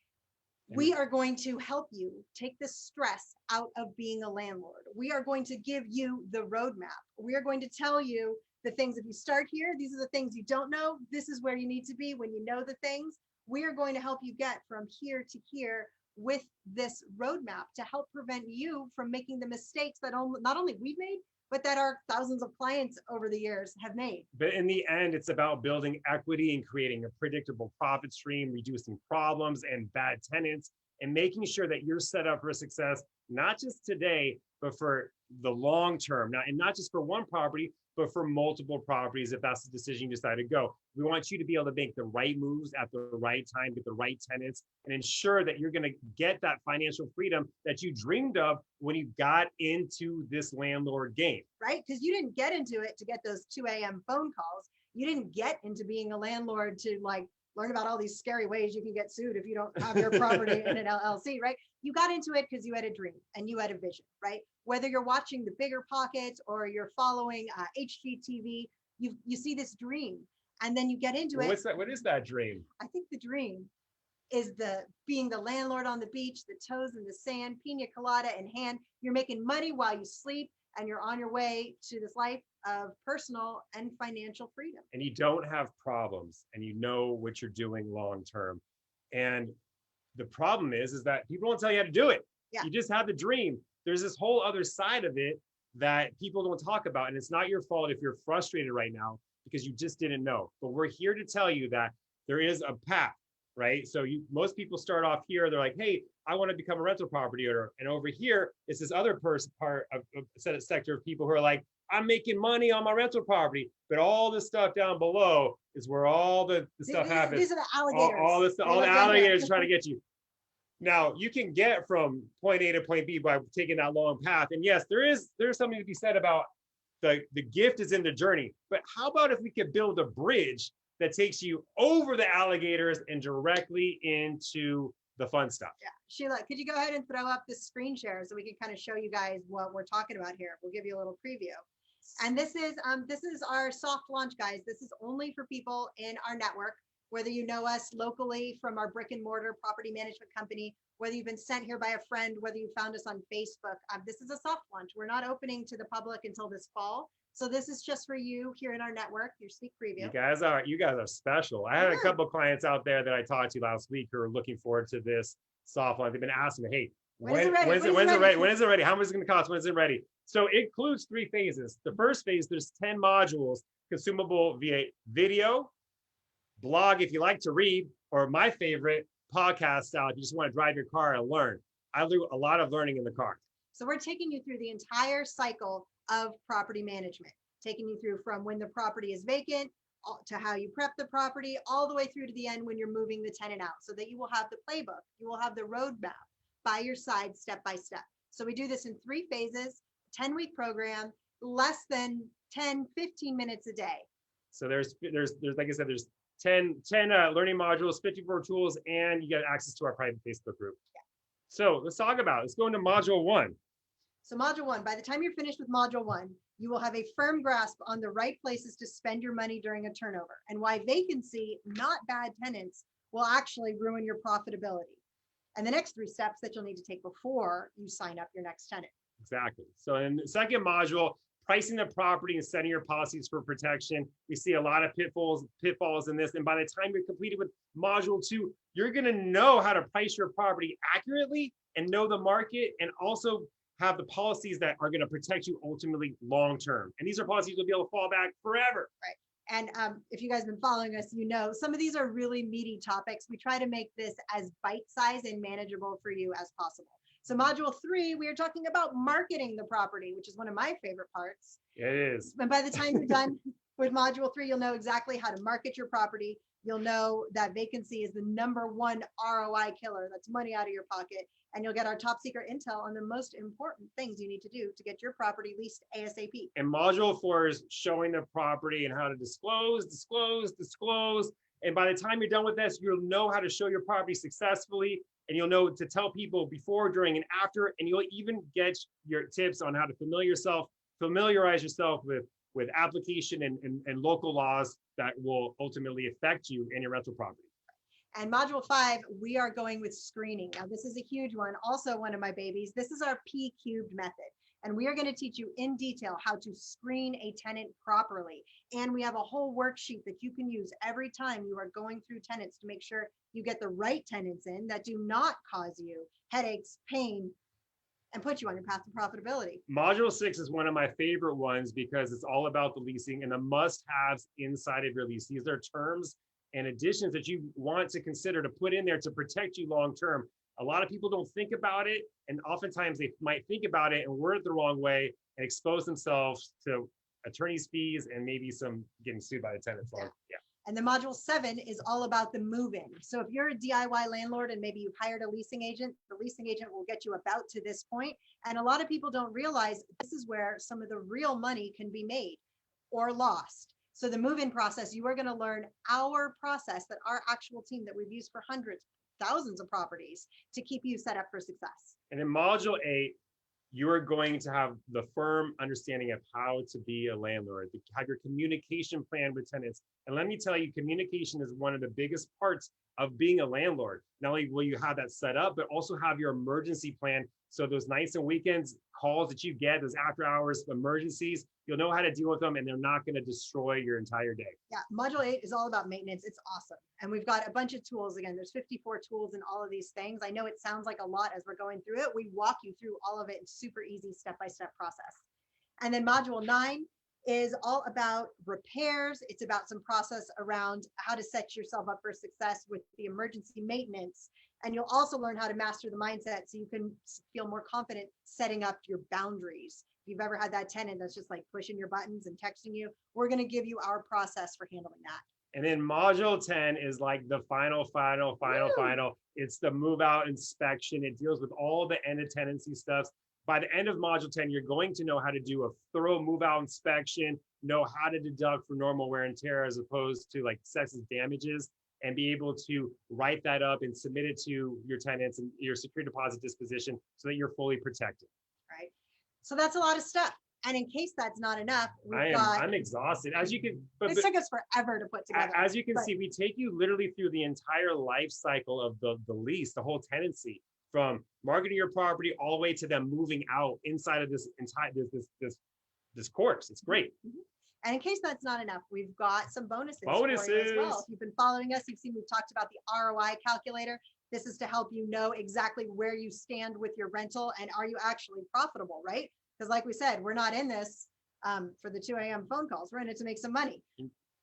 We are going to help you take the stress out of being a landlord. We are going to give you the roadmap. We are going to tell you the things. If you start here, these are the things you don't know. This is where you need to be when you know the things. We are going to help you get from here to here with this roadmap to help prevent you from making the mistakes that not only we've made, but that our thousands of clients over the years have made. But in the end, it's about building equity and creating a predictable profit stream, reducing problems and bad tenants, and making sure that you're set up for success, not just today, but for the long term. Now, and not just for one property, but for multiple properties, if that's the decision you decide to go. We want you to be able to make the right moves at the right time, get the right tenants, and ensure that you're going to get that financial freedom that you dreamed of when you got into this landlord game. Right? Because you didn't get into it to get those 2 a.m. phone calls. You didn't get into being a landlord to like learn about all these scary ways you can get sued if you don't have your property in an LLC, right? You got into it because you had a dream and you had a vision, right? Whether you're watching the Bigger Pockets or you're following HGTV, you see this dream, and then you get into it. What is that dream? I think the dream is being the landlord on the beach, the toes in the sand, pina colada in hand. You're making money while you sleep, and you're on your way to this life of personal and financial freedom. And you don't have problems, and you know what you're doing long term. And the problem is that people don't tell you how to do it. Yeah. You just have the dream. There's this whole other side of it that people don't talk about. And it's not your fault if you're frustrated right now because you just didn't know. But we're here to tell you that there is a path, right? So most people start off here. They're like, hey, I want to become a rental property owner. And over here is this other part of a sector of people who are like, I'm making money on my rental property, but all the stuff down below is where all the stuff happens. These are the alligators. All this, all the alligators trying to get you. Now you can get from point A to point B by taking that long path. And yes, there's something to be said about the gift is in the journey. But how about if we could build a bridge that takes you over the alligators and directly into the fun stuff? Yeah, Sheila, could you go ahead and throw up the screen share so we can kind of show you guys what we're talking about here? We'll give you a little preview. And this is our soft launch, guys. This is only for people in our network, whether you know us locally from our brick and mortar property management company, whether you've been sent here by a friend, whether you found us on Facebook. This is a soft launch. We're not opening to the public until this fall. So this is just for you here in our network, your sneak preview. You guys are special. I had a couple of clients out there that I talked to last week who are looking forward to this soft launch. They've been asking me, hey, when's it ready? When is it ready? How much is it going to cost? When is it ready? So it includes 3 phases. The first phase, there's 10 modules consumable via video, blog if you like to read, or my favorite, podcast style if you just want to drive your car and learn. I do a lot of learning in the car. So we're taking you through the entire cycle of property management, taking you through from when the property is vacant to how you prep the property, all the way through to the end when you're moving the tenant out, so that you will have the playbook, you will have the roadmap by your side, step by step. So we do this in 3 phases, 10-week program, less than 10, 15 minutes a day. So there's like I said, there's 10 learning modules, 54 tools, and you get access to our private Facebook group. Yeah. So let's talk about it. Let's go into module 1. So module 1, by the time you're finished with module 1, you will have a firm grasp on the right places to spend your money during a turnover, and why vacancy, not bad tenants, will actually ruin your profitability. And the next 3 steps that you'll need to take before you sign up your next tenant. Exactly. So in the second module, pricing the property and setting your policies for protection. We see a lot of pitfalls in this. And by the time you're completed with module 2, you're going to know how to price your property accurately and know the market, and also have the policies that are going to protect you ultimately long-term. And these are policies you'll be able to fall back forever. Right. And if you guys have been following us, you know, some of these are really meaty topics. We try to make this as bite-sized and manageable for you as possible. So module 3, we are talking about marketing the property, which is one of my favorite parts. It is. And by the time you're done with module 3, you'll know exactly how to market your property. You'll know that vacancy is the #1 ROI killer. That's money out of your pocket. And you'll get our top secret intel on the most important things you need to do to get your property leased ASAP. And module 4 is showing the property and how to disclose. And by the time you're done with this, you'll know how to show your property successfully, and you'll know to tell people before, during, and after, and you'll even get your tips on how to familiarize yourself with application and local laws that will ultimately affect you and your rental property. And module 5, we are going with screening. Now, this is a huge one, also one of my babies. This is our P cubed method. And we are going to teach you in detail how to screen a tenant properly. And we have a whole worksheet that you can use every time you are going through tenants to make sure you get the right tenants in that do not cause you headaches, pain, and put you on your path to profitability. Module 6 is one of my favorite ones because it's all about the leasing and the must-haves inside of your lease. These are terms and additions that you want to consider to put in there to protect you long-term. A lot of people don't think about it, and oftentimes they might think about it and word it the wrong way and expose themselves to attorney's fees and maybe some getting sued by the tenants. Yeah. And then module 7 is all about the move-in. So if you're a DIY landlord and maybe you've hired a leasing agent, the leasing agent will get you about to this point. And a lot of people don't realize this is where some of the real money can be made or lost. So the move-in process, you are going to learn our process, that our actual team that we've used for hundreds, thousands of properties to keep you set up for success. And in module 8, you are going to have the firm understanding of how to be a landlord, to have your communication plan with tenants. And let me tell you, communication is one of the biggest parts of being a landlord. Not only will you have that set up, but also have your emergency plan. So those nights and weekends calls that you get, those after hours emergencies, you'll know how to deal with them, and they're not going to destroy your entire day. Yeah, module 8 is all about maintenance. It's awesome. And we've got a bunch of tools. Again, there's 54 tools in all of these things. I know it sounds like a lot as we're going through it. We walk you through all of it in super easy step-by-step process. And then module 9 is all about repairs. It's about some process around how to set yourself up for success with the emergency maintenance. And you'll also learn how to master the mindset so you can feel more confident setting up your boundaries. If you've ever had that tenant that's just like pushing your buttons and texting you, we're going to give you our process for handling that. And then module 10 is like the final. It's the move out inspection. It deals with all the end of tenancy stuff. By the end of module 10, you're going to know how to do a thorough move out inspection, know how to deduct for normal wear and tear as opposed to like excessive damages, and be able to write that up and submit it to your tenants and your security deposit disposition so that you're fully protected. Right. So that's a lot of stuff. And in case that's not enough, I'm exhausted. As you can, this took us forever to put together. As you can see, we take you literally through the entire life cycle of the lease, the whole tenancy, from marketing your property all the way to them moving out inside of this entire this course. It's great. And in case that's not enough, we've got some bonuses for you as well. If you've been following us, you've seen we've talked about the ROI calculator. This is to help you know exactly where you stand with your rental and are you actually profitable, right? Because like we said, we're not in this for the 2 a.m. phone calls. We're in it to make some money.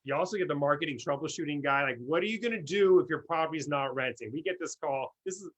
You also get the marketing troubleshooting guide. Like, what are you going to do if your property is not renting? We get this call. This is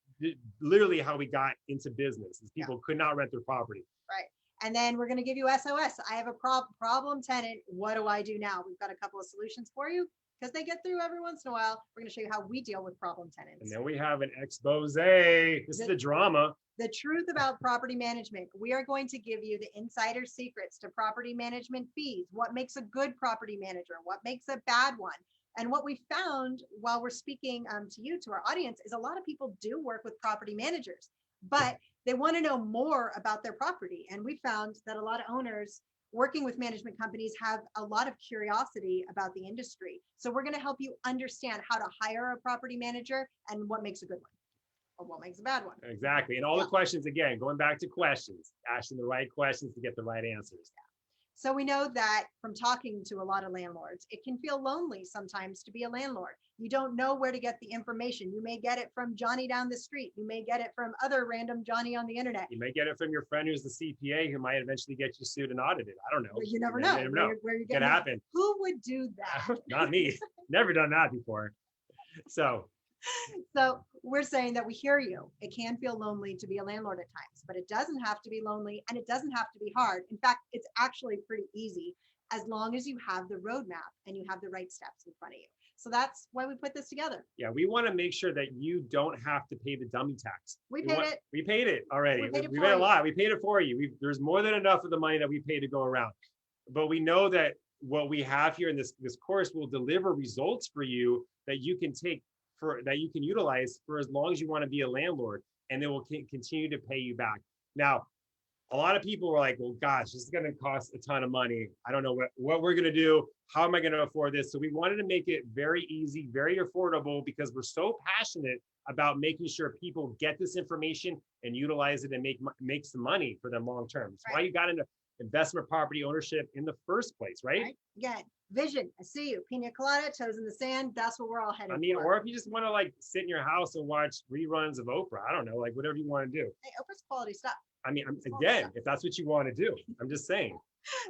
literally how we got into business. Is people could not rent their property. Right. And then we're going to give you SOS. I have a problem tenant. What do I do now? We've got a couple of solutions for you because they get through every once in a while. We're going to show you how we deal with problem tenants. And then we have an expose. This is the drama. The truth about property management. We are going to give you the insider secrets to property management fees. What makes a good property manager? What makes a bad one? And what we found while we're speaking to you, to our audience, is a lot of people do work with property managers, but they want to know more about their property. And we found that a lot of owners working with management companies have a lot of curiosity about the industry. So we're going to help you understand how to hire a property manager and what makes a good one or what makes a bad one. Exactly. And all the questions, again, going back to questions, asking the right questions to get the right answers. So we know that from talking to a lot of landlords, it can feel lonely sometimes to be a landlord. You don't know where to get the information. You may get it from Johnny down the street. You may get it from other random Johnny on the internet. You may get it from your friend who's the CPA who might eventually get you sued and audited. I don't know. But you never know. Where you're Could happen. Who would do that? Not me. Never done that before. So we're saying that we hear you. It can feel lonely to be a landlord at times, but it doesn't have to be lonely and it doesn't have to be hard. In fact, it's actually pretty easy as long as you have the roadmap and you have the right steps in front of you. So that's why we put this together. Yeah, we want to make sure that you don't have to pay the dummy tax. We paid it already. We paid a lot. We paid it for you. There's more than enough of the money that we pay to go around. But we know that what we have here in this course will deliver results for you that you can take that you can utilize for as long as you want to be a landlord, and they will continue to pay you back. Now, a lot of people were like, well, gosh, this is going to cost a ton of money. I don't know what we're going to do. How am I going to afford this? So we wanted to make it very easy, very affordable, because we're so passionate about making sure people get this information and utilize it and make some money for them long term. That's why you got into investment property ownership in the first place, right? Again, vision. I see you. Pina colada, toes in the sand. That's what we're all heading for. Or if you just want to like sit in your house and watch reruns of Oprah, I don't know, like whatever you want to do. Hey, Oprah's quality stuff. Again, if that's what you want to do, I'm just saying.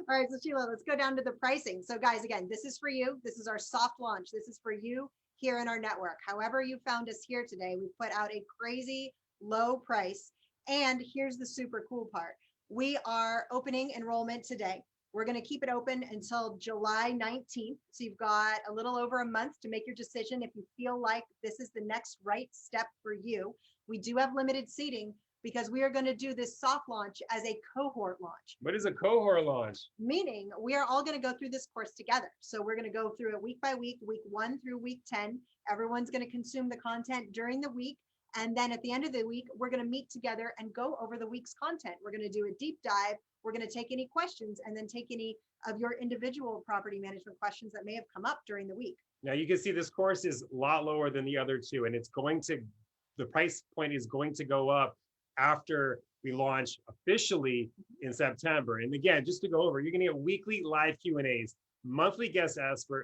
All right, so Sheila, let's go down to the pricing. So guys, again, this is for you. This is our soft launch. This is for you here in our network. However you found us here today, we put out a crazy low price. And here's the super cool part. We are opening enrollment today. We're going to keep it open until July 19th. So you've got a little over a month to make your decision if you feel like this is the next right step for you. We do have limited seating because we are going to do this soft launch as a cohort launch. What is a cohort launch? Meaning we are all going to go through this course together. So we're going to go through it week by week, week 1 through week 10. Everyone's going to consume the content during the week. And then at the end of the week, we're going to meet together and go over the week's content. We're going to do a deep dive. We're going to take any questions and then take any of your individual property management questions that may have come up during the week. Now you can see this course is a lot lower than the other two, and the price point is going to go up after we launch officially in September. And again, just to go over, you're going to get weekly live Q&As, monthly guest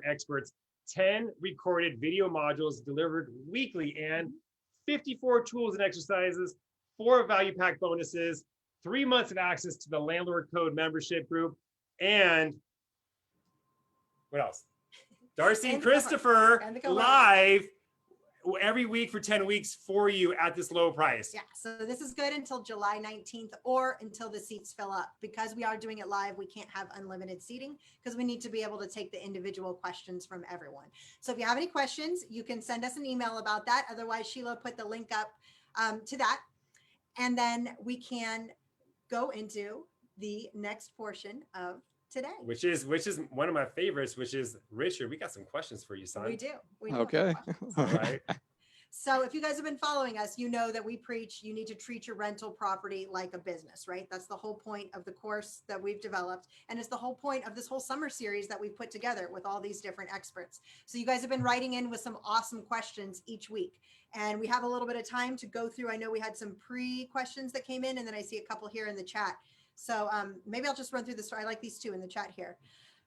experts, 10 recorded video modules delivered weekly, and 54 tools and exercises, 4 value pack bonuses, 3 months of access to the Landlord Code membership group, and What else? Darcy and And the cover. Christopher And the cover. live every week for 10 weeks for you at this low price. Yeah, so this is good until July 19th or until the seats fill up. Because we are doing it live, we can't have unlimited seating because we need to be able to take the individual questions from everyone. So if you have any questions, you can send us an email about that. Otherwise, Sheila put the link up to that. And then we can go into the next portion of today. Which is one of my favorites, which is Richard. We got some questions for you, son. We do. Okay. All right. So if you guys have been following us, you know that we preach you need to treat your rental property like a business, right? That's the whole point of the course that we've developed. And it's the whole point of this whole summer series that we've put together with all these different experts. So you guys have been writing in with some awesome questions each week. And we have a little bit of time to go through. I know we had some pre-questions that came in, and then I see a couple here in the chat. So maybe I'll just run through this. I like these two in the chat here.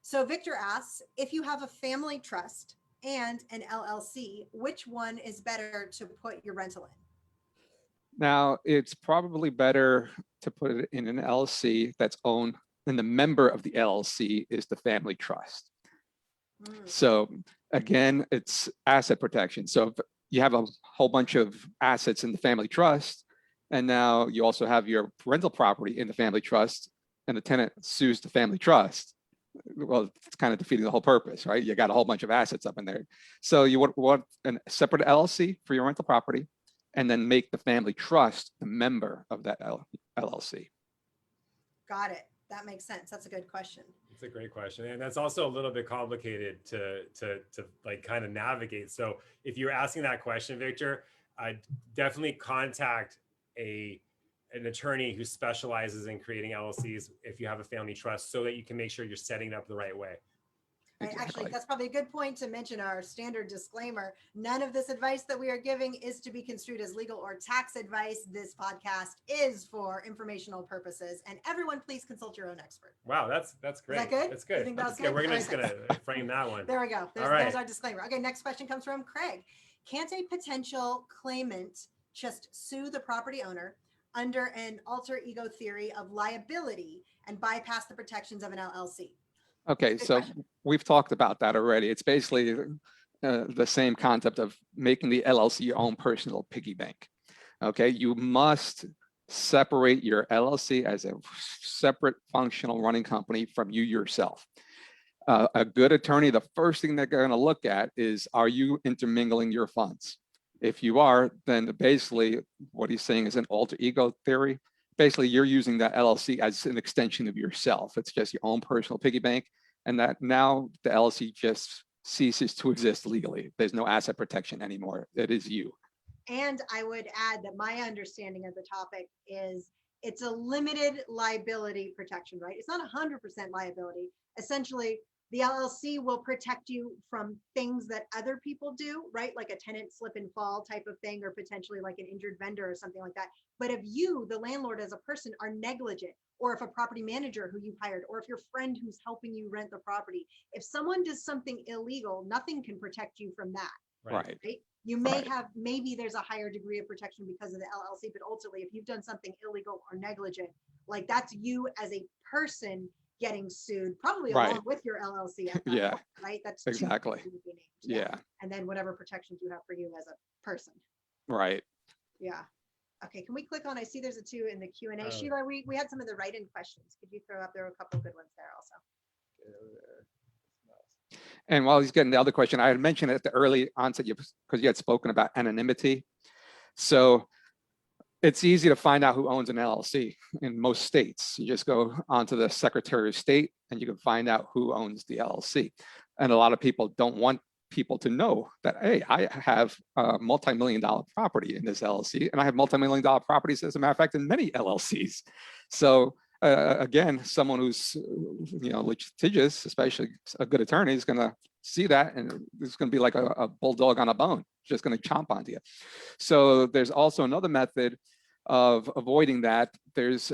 So Victor asks, if you have a family trust and an LLC, which one is better to put your rental in? Now, it's probably better to put it in an LLC that's owned, and the member of the LLC is the family trust. So again, it's asset protection. So if you have a whole bunch of assets in the family trust, and now you also have your rental property in the family trust, and the tenant sues the family trust. Well, it's kind of defeating the whole purpose, right? You got a whole bunch of assets up in there. So you would want a separate LLC for your rental property, and then make the family trust the member of that LLC. Got it. That makes sense. That's a good question. It's a great question. And that's also a little bit complicated to like kind of navigate. So if you're asking that question, Victor, I'd definitely contact an attorney who specializes in creating LLCs if you have a family trust, so that you can make sure you're setting it up the right way. Right. Actually, that's probably a good point to mention our standard disclaimer. None of this advice that we are giving is to be construed as legal or tax advice. This podcast is for informational purposes, and everyone please consult your own expert. Wow, that's great. Is that good? That's good. You think that's That's good. good? We're just gonna frame that one. There we go. All right. There's our disclaimer. Okay, next question comes from Craig. Can't a potential claimant just sue the property owner under an alter ego theory of liability and bypass the protections of an LLC? Okay, Good so question. we've talked about that already. It's basically the same concept of making the LLC your own personal piggy bank. Okay, you must separate your LLC as a separate functional running company from you yourself. A good attorney, the first thing they're going to look at is, are you intermingling your funds? If you are, then basically what he's saying is an alter ego theory. Basically, you're using that LLC as an extension of yourself. It's just your own personal piggy bank, and that now the LLC just ceases to exist legally. There's no asset protection anymore. It is you. And I would add that my understanding of the topic is it's a limited liability protection, right? It's not 100% liability. Essentially, the LLC will protect you from things that other people do, right? Like a tenant slip and fall type of thing, or potentially like an injured vendor or something like that. But if you, the landlord as a person, are negligent, or if a property manager who you hired, or if your friend who's helping you rent the property, if someone does something illegal, nothing can protect you from that. Right. You may have, maybe there's a higher degree of protection because of the LLC, but ultimately, if you've done something illegal or negligent, like that's you as a person getting sued, probably Right. along with your LLC. At that Yeah. point, right. That's Exactly. two people who would be named. Yeah. And then whatever protections you have for you as a person. Right. Yeah. Okay. Can we click on? I see there's a 2 in the Q&A. Oh. Sheila, we had some of the write-in questions. Could you throw up? There were a couple of good ones there also. And while he's getting the other question, I had mentioned at the early onset, because you had spoken about anonymity. So it's easy to find out who owns an LLC in most states. You just go onto the Secretary of State and you can find out who owns the LLC. And a lot of people don't want people to know that, hey, I have a multi-million-dollar property in this LLC, and I have multi-million-dollar properties, as a matter of fact, in many LLCs. So again, someone who's litigious, especially a good attorney, is going to see that, and it's going to be like a bulldog on a bone, just going to chomp onto you. So there's also another method of avoiding that. There used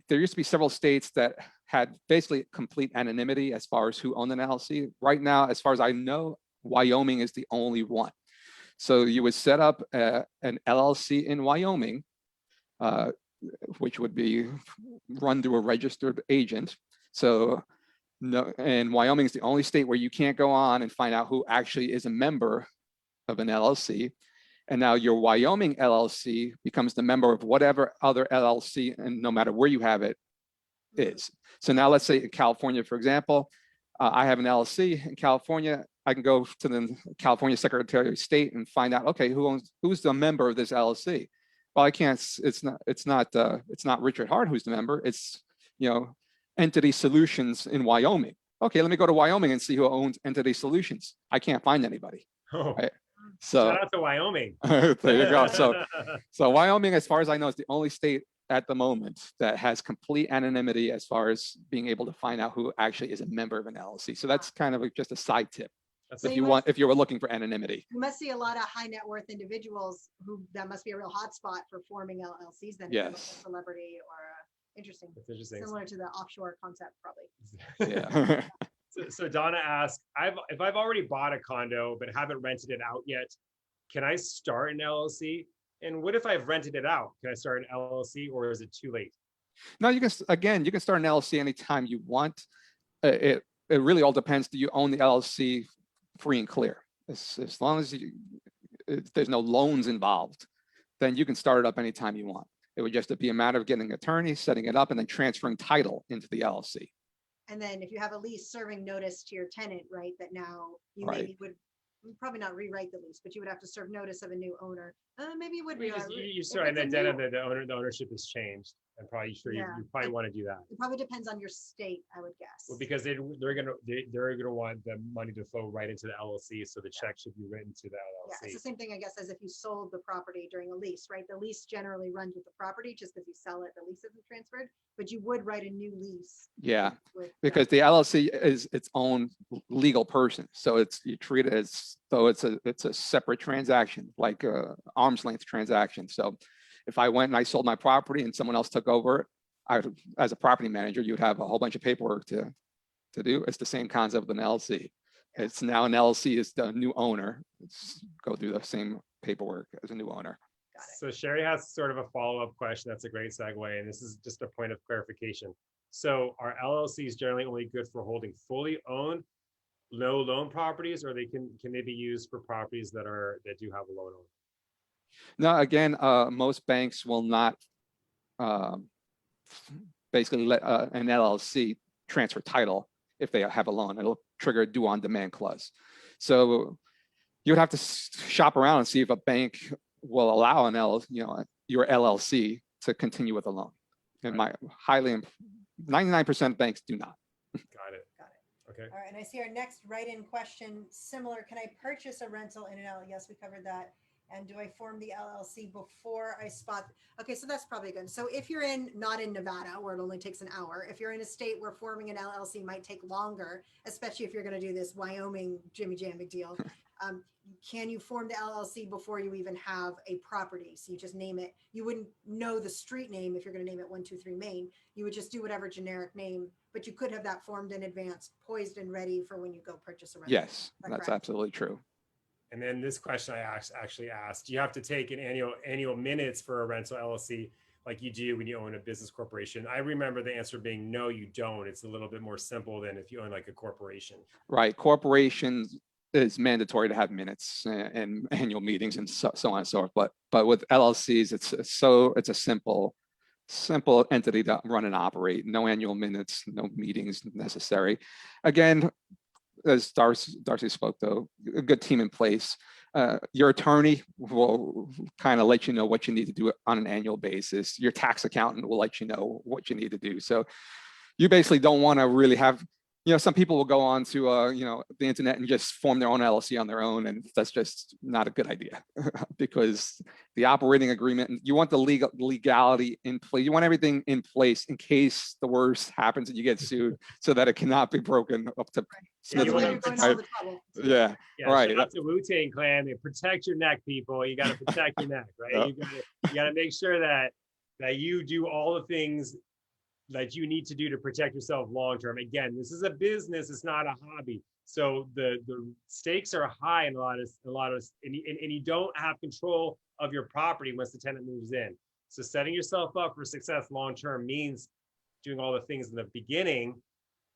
to be several states that had basically complete anonymity as far as who owned an LLC. Right now, as far as I know, Wyoming is the only one. So you would set up an LLC in Wyoming, which would be run through a registered agent. So No, and Wyoming is the only state where you can't go on and find out who actually is a member of an LLC. And now your Wyoming LLC becomes the member of whatever other LLC, and no matter where you have it, is. So now let's say in California, for example, I have an LLC in California. I can go to the California Secretary of State and find out, okay, who's the member of this LLC? Well, I can't. It's not Richard Hart who's the member. It's, you know, Entity Solutions in Wyoming. Okay, let me go to Wyoming and see who owns Entity Solutions. I can't find anybody. Oh, Right? So shout out to Wyoming. there you go. So Wyoming, as far as I know, is the only state at the moment that has complete anonymity as far as being able to find out who actually is a member of an LLC. So that's kind of just a side tip That's So if you if you were looking for anonymity. You must see a lot of high net worth individuals who that must be a real hotspot for forming LLCs. Then, if you're looking Yes. at celebrity or interesting, That's interesting. similar to the offshore concept, probably. Yeah. So Donna asked, if I've already bought a condo but haven't rented it out yet, can I start an LLC? And what if I've rented it out? Can I start an LLC, or is it too late? No, you can start an LLC anytime you want. It really all depends. Do you own the LLC free and clear? As long as there's no loans involved, then you can start it up anytime you want. It would just be a matter of getting an attorney, setting it up, and then transferring title into the LLC. And then if you have a lease, serving notice to your tenant, right, that now you Right. maybe would probably not rewrite the lease, but you would have to serve notice of a new owner. Maybe you would. You start, and it's a then new- the ownership has changed, and probably Yeah. you probably want to do that. It probably depends on your state, I would guess. Well, because they're gonna want the money to flow right into the LLC, so the check should be written to the Yeah, it's LLC. the same thing, I guess, as if you sold the property during a lease, right? The lease generally runs with the property. Just because you sell it, the lease isn't transferred, but you would write a new lease. Yeah, with because the LLC is its own legal person. So you treat it as though it's a separate transaction, like a arm's length transaction. So if I went and I sold my property and someone else took over it, as a property manager, you'd have a whole bunch of paperwork to do. It's the same concept of an LLC. It's now an LLC is the new owner. Go through the same paperwork as a new owner. Got it. So Sherry has sort of a follow-up question. That's a great segue, and this is just a point of clarification. So are LLCs generally only good for holding fully owned, no loan properties, or can they be used for properties that do have a loan on? Now, again, most banks will not basically let an LLC transfer title if they have a loan. It'll trigger a due on demand clause. So you would have to shop around and see if a bank will allow your LLC to continue with a loan. And my 99% of banks do not. Got it. Got it. Okay. All right, and I see our next write-in question, similar. Can I purchase a rental in an LLC? Yes, we covered that. And do I form the LLC before I spot? Okay, so that's probably good. So if you're not in Nevada, where it only takes an hour, if you're in a state where forming an LLC might take longer, especially if you're going to do this Wyoming Jimmy Jam big deal, can you form the LLC before you even have a property? So you just name it. You wouldn't know the street name if you're going to name it 123 Main. You would just do whatever generic name, but you could have that formed in advance, poised and ready for when you go purchase a rental. Yes, Is that that's correct? absolutely true. And then this question I actually asked, do you have to take an annual minutes for a rental LLC like you do when you own a business corporation? I remember the answer being no, you don't. It's a little bit more simple than if you own like a corporation. Right. Corporations is mandatory to have minutes and annual meetings and so on and so forth. But with LLCs, it's a simple entity to run and operate. No annual minutes, no meetings necessary. Again, as Darcy spoke, though, a good team in place. Your attorney will kind of let you know what you need to do on an annual basis. Your tax accountant will let you know what you need to do. So you basically don't want to really have, some people will go on to, the internet and just form their own LLC on their own. And that's just not a good idea because the operating agreement, you want the legality in place. You want everything in place in case the worst happens and you get sued so that it cannot be broken up to. Yeah, That's why you're going all the trouble. Yeah, right. Shout out to Wu-Tang Clan. They protect your neck, people. You got to protect your neck, right? Yep. You got to make sure that you do all the things that you need to do to protect yourself long term. Again, this is a business; it's not a hobby. So the stakes are high in a lot of, and you don't have control of your property once the tenant moves in. So setting yourself up for success long term means doing all the things in the beginning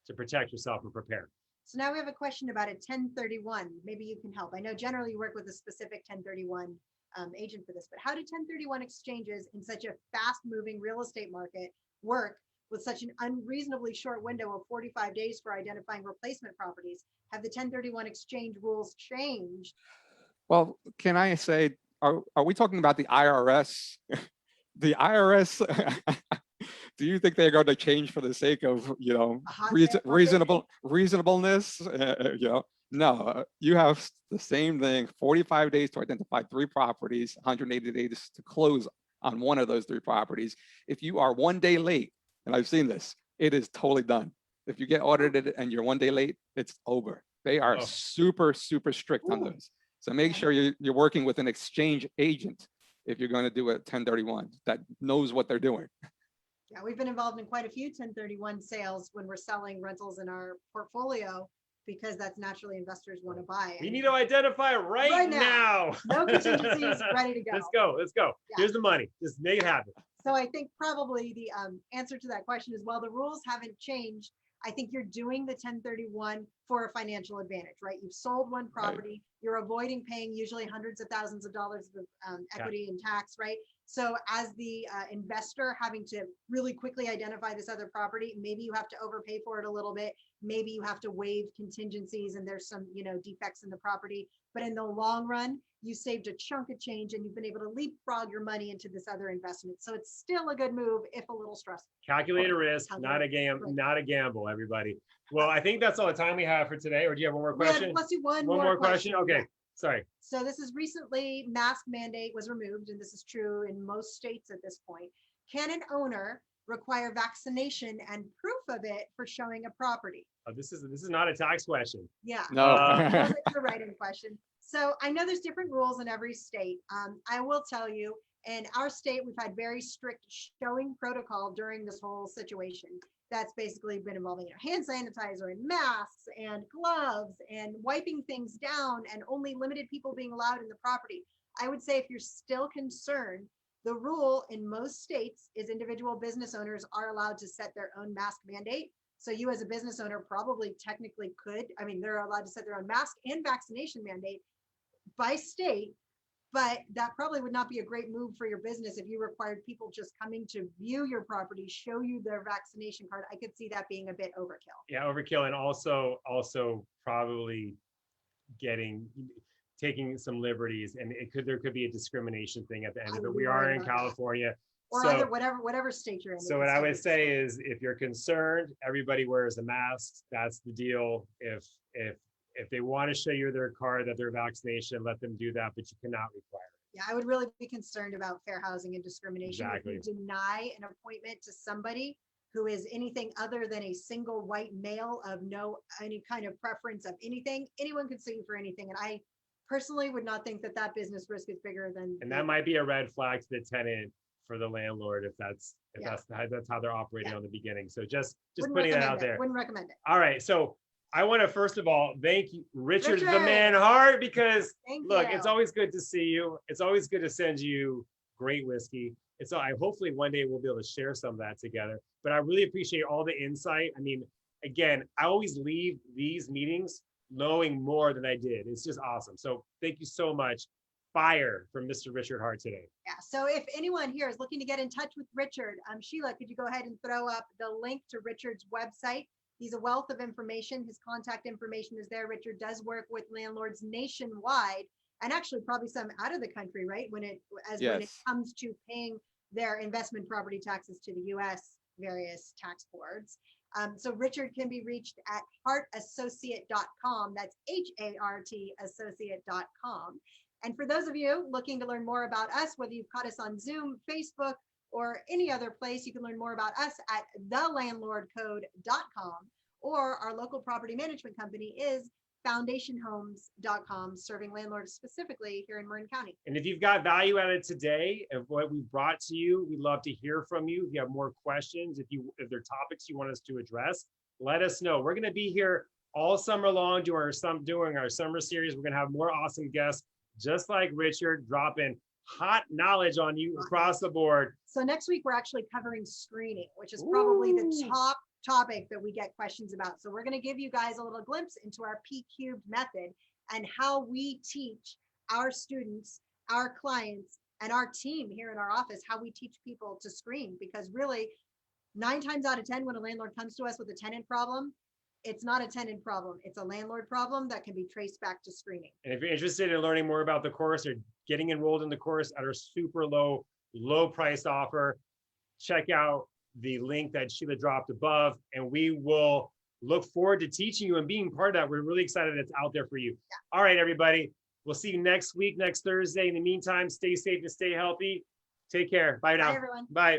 to protect yourself and prepare. So now we have a question about a 1031. Maybe you can help. I know generally you work with a specific 1031 agent for this, but how do 1031 exchanges in such a fast moving real estate market work with such an unreasonably short window of 45 days for identifying replacement properties? Have the 1031 exchange rules changed? Well, can I say, are we talking about the IRS? The IRS, do you think they're going to change for the sake of, you know, reasonableness? You know, no, you have the same thing, 45 days to identify 3 properties, 180 days to close on one of those 3 properties. If you are 1 day late, and I've seen this, it is totally done. If you get audited and you're 1 day late, it's over. They are super, super strict on those. So make sure you're working with an exchange agent if you're going to do a 1031 that knows what they're doing. Yeah, we've been involved in quite a few 1031 sales when we're selling rentals in our portfolio, because that's naturally investors want to buy. We need to identify right now. No contingencies, ready to go. Let's go. Let's go. Yeah. Here's the money. Just make it happen. So I think probably the answer to that question is, well, the rules haven't changed. I think you're doing the 1031 for a financial advantage, right? You've sold one property, you're avoiding paying usually hundreds of thousands of dollars of equity and tax, right? So as the investor having to really quickly identify this other property, maybe you have to overpay for it a little bit. Maybe you have to waive contingencies and there's some, you know, defects in the property. But in the long run, you saved a chunk of change and you've been able to leapfrog your money into this other investment. So it's still a good move, if a little stressful. Calculated risk, not a gamble, everybody. Well, I think that's all the time we have for today. Or do you have one more question? Let's do one more question. Okay, yeah. Sorry. So this is recently, mask mandate was removed, and this is true in most states at this point. Can an owner require vaccination and proof of it for showing a property? Oh, this is not a tax question. Yeah, no. It's a write-in question. So I know there's different rules in every state. I will tell you, in our state, we've had very strict showing protocol during this whole situation. That's basically been involving, you know, hand sanitizer and masks and gloves and wiping things down and only limited people being allowed in the property. I would say if you're still concerned, the rule in most states is individual business owners are allowed to set their own mask mandate. So you as a business owner probably technically could, I mean, they're allowed to set their own mask and vaccination mandate by state, but that probably would not be a great move for your business if you required people just coming to view your property, show you their vaccination card. I could see that being a bit overkill. Yeah, overkill, and also probably taking some liberties, and there could be a discrimination thing at the end of it. We are in California. Or so, whatever state you're in. So what I would say is, if you're concerned, everybody wears a mask. That's the deal. If they want to show you their card that they're vaccinated, let them do that, but you cannot require it. Yeah, I would really be concerned about fair housing and discrimination. Exactly. If you deny an appointment to somebody who is anything other than a single white male of any kind of preference of anything, anyone could sue you for anything. And I personally would not think that business risk is bigger than. And that might be a red flag to the tenant for the landlord if that's how they're operating on the beginning. So just putting that out there. Wouldn't recommend it. All right, so I want to first of all thank you, Richard the Man Hart, because look, it's always good to see you. It's always good to send you great whiskey. Hopefully one day we'll be able to share some of that together. But I really appreciate all the insight. I mean, again, I always leave these meetings knowing more than I did. It's just awesome. So thank you so much. Fire from Mr. Richard Hart today. Yeah. So if anyone here is looking to get in touch with Richard, Sheila, could you go ahead and throw up the link to Richard's website? He's a wealth of information. His contact information is there. Richard does work with landlords nationwide, and actually probably some out of the country, right? When it comes to paying their investment property taxes to the U.S. various tax boards. So Richard can be reached at hartassociate.com. That's HART associate.com. And for those of you looking to learn more about us, whether you've caught us on Zoom, Facebook, or any other place, you can learn more about us at thelandlordcode.com, or our local property management company is foundationhomes.com, serving landlords specifically here in Marin County. And if you've got value added today of what we brought to you, we'd love to hear from you. If you have more questions, if there are topics you want us to address, let us know. We're going to be here all summer long doing our summer series. We're going to have more awesome guests, just like Richard, dropping hot knowledge on you across the board. So next week, we're actually covering screening, which is probably the top topic that we get questions about. So we're going to give you guys a little glimpse into our P cubed method and how we teach our students, our clients, and our team here in our office, how we teach people to screen. Because really, 9 times out of 10, when a landlord comes to us with a tenant problem, it's not a tenant problem. It's a landlord problem that can be traced back to screening. And if you're interested in learning more about the course or getting enrolled in the course at our super low priced offer, check out the link that Sheila dropped above, and we will look forward to teaching you and being part of that. We're really excited it's out there for you. Yeah. All right, everybody. We'll see you next week, next Thursday. In the meantime, stay safe and stay healthy. Take care. Bye now. Bye, everyone. Bye.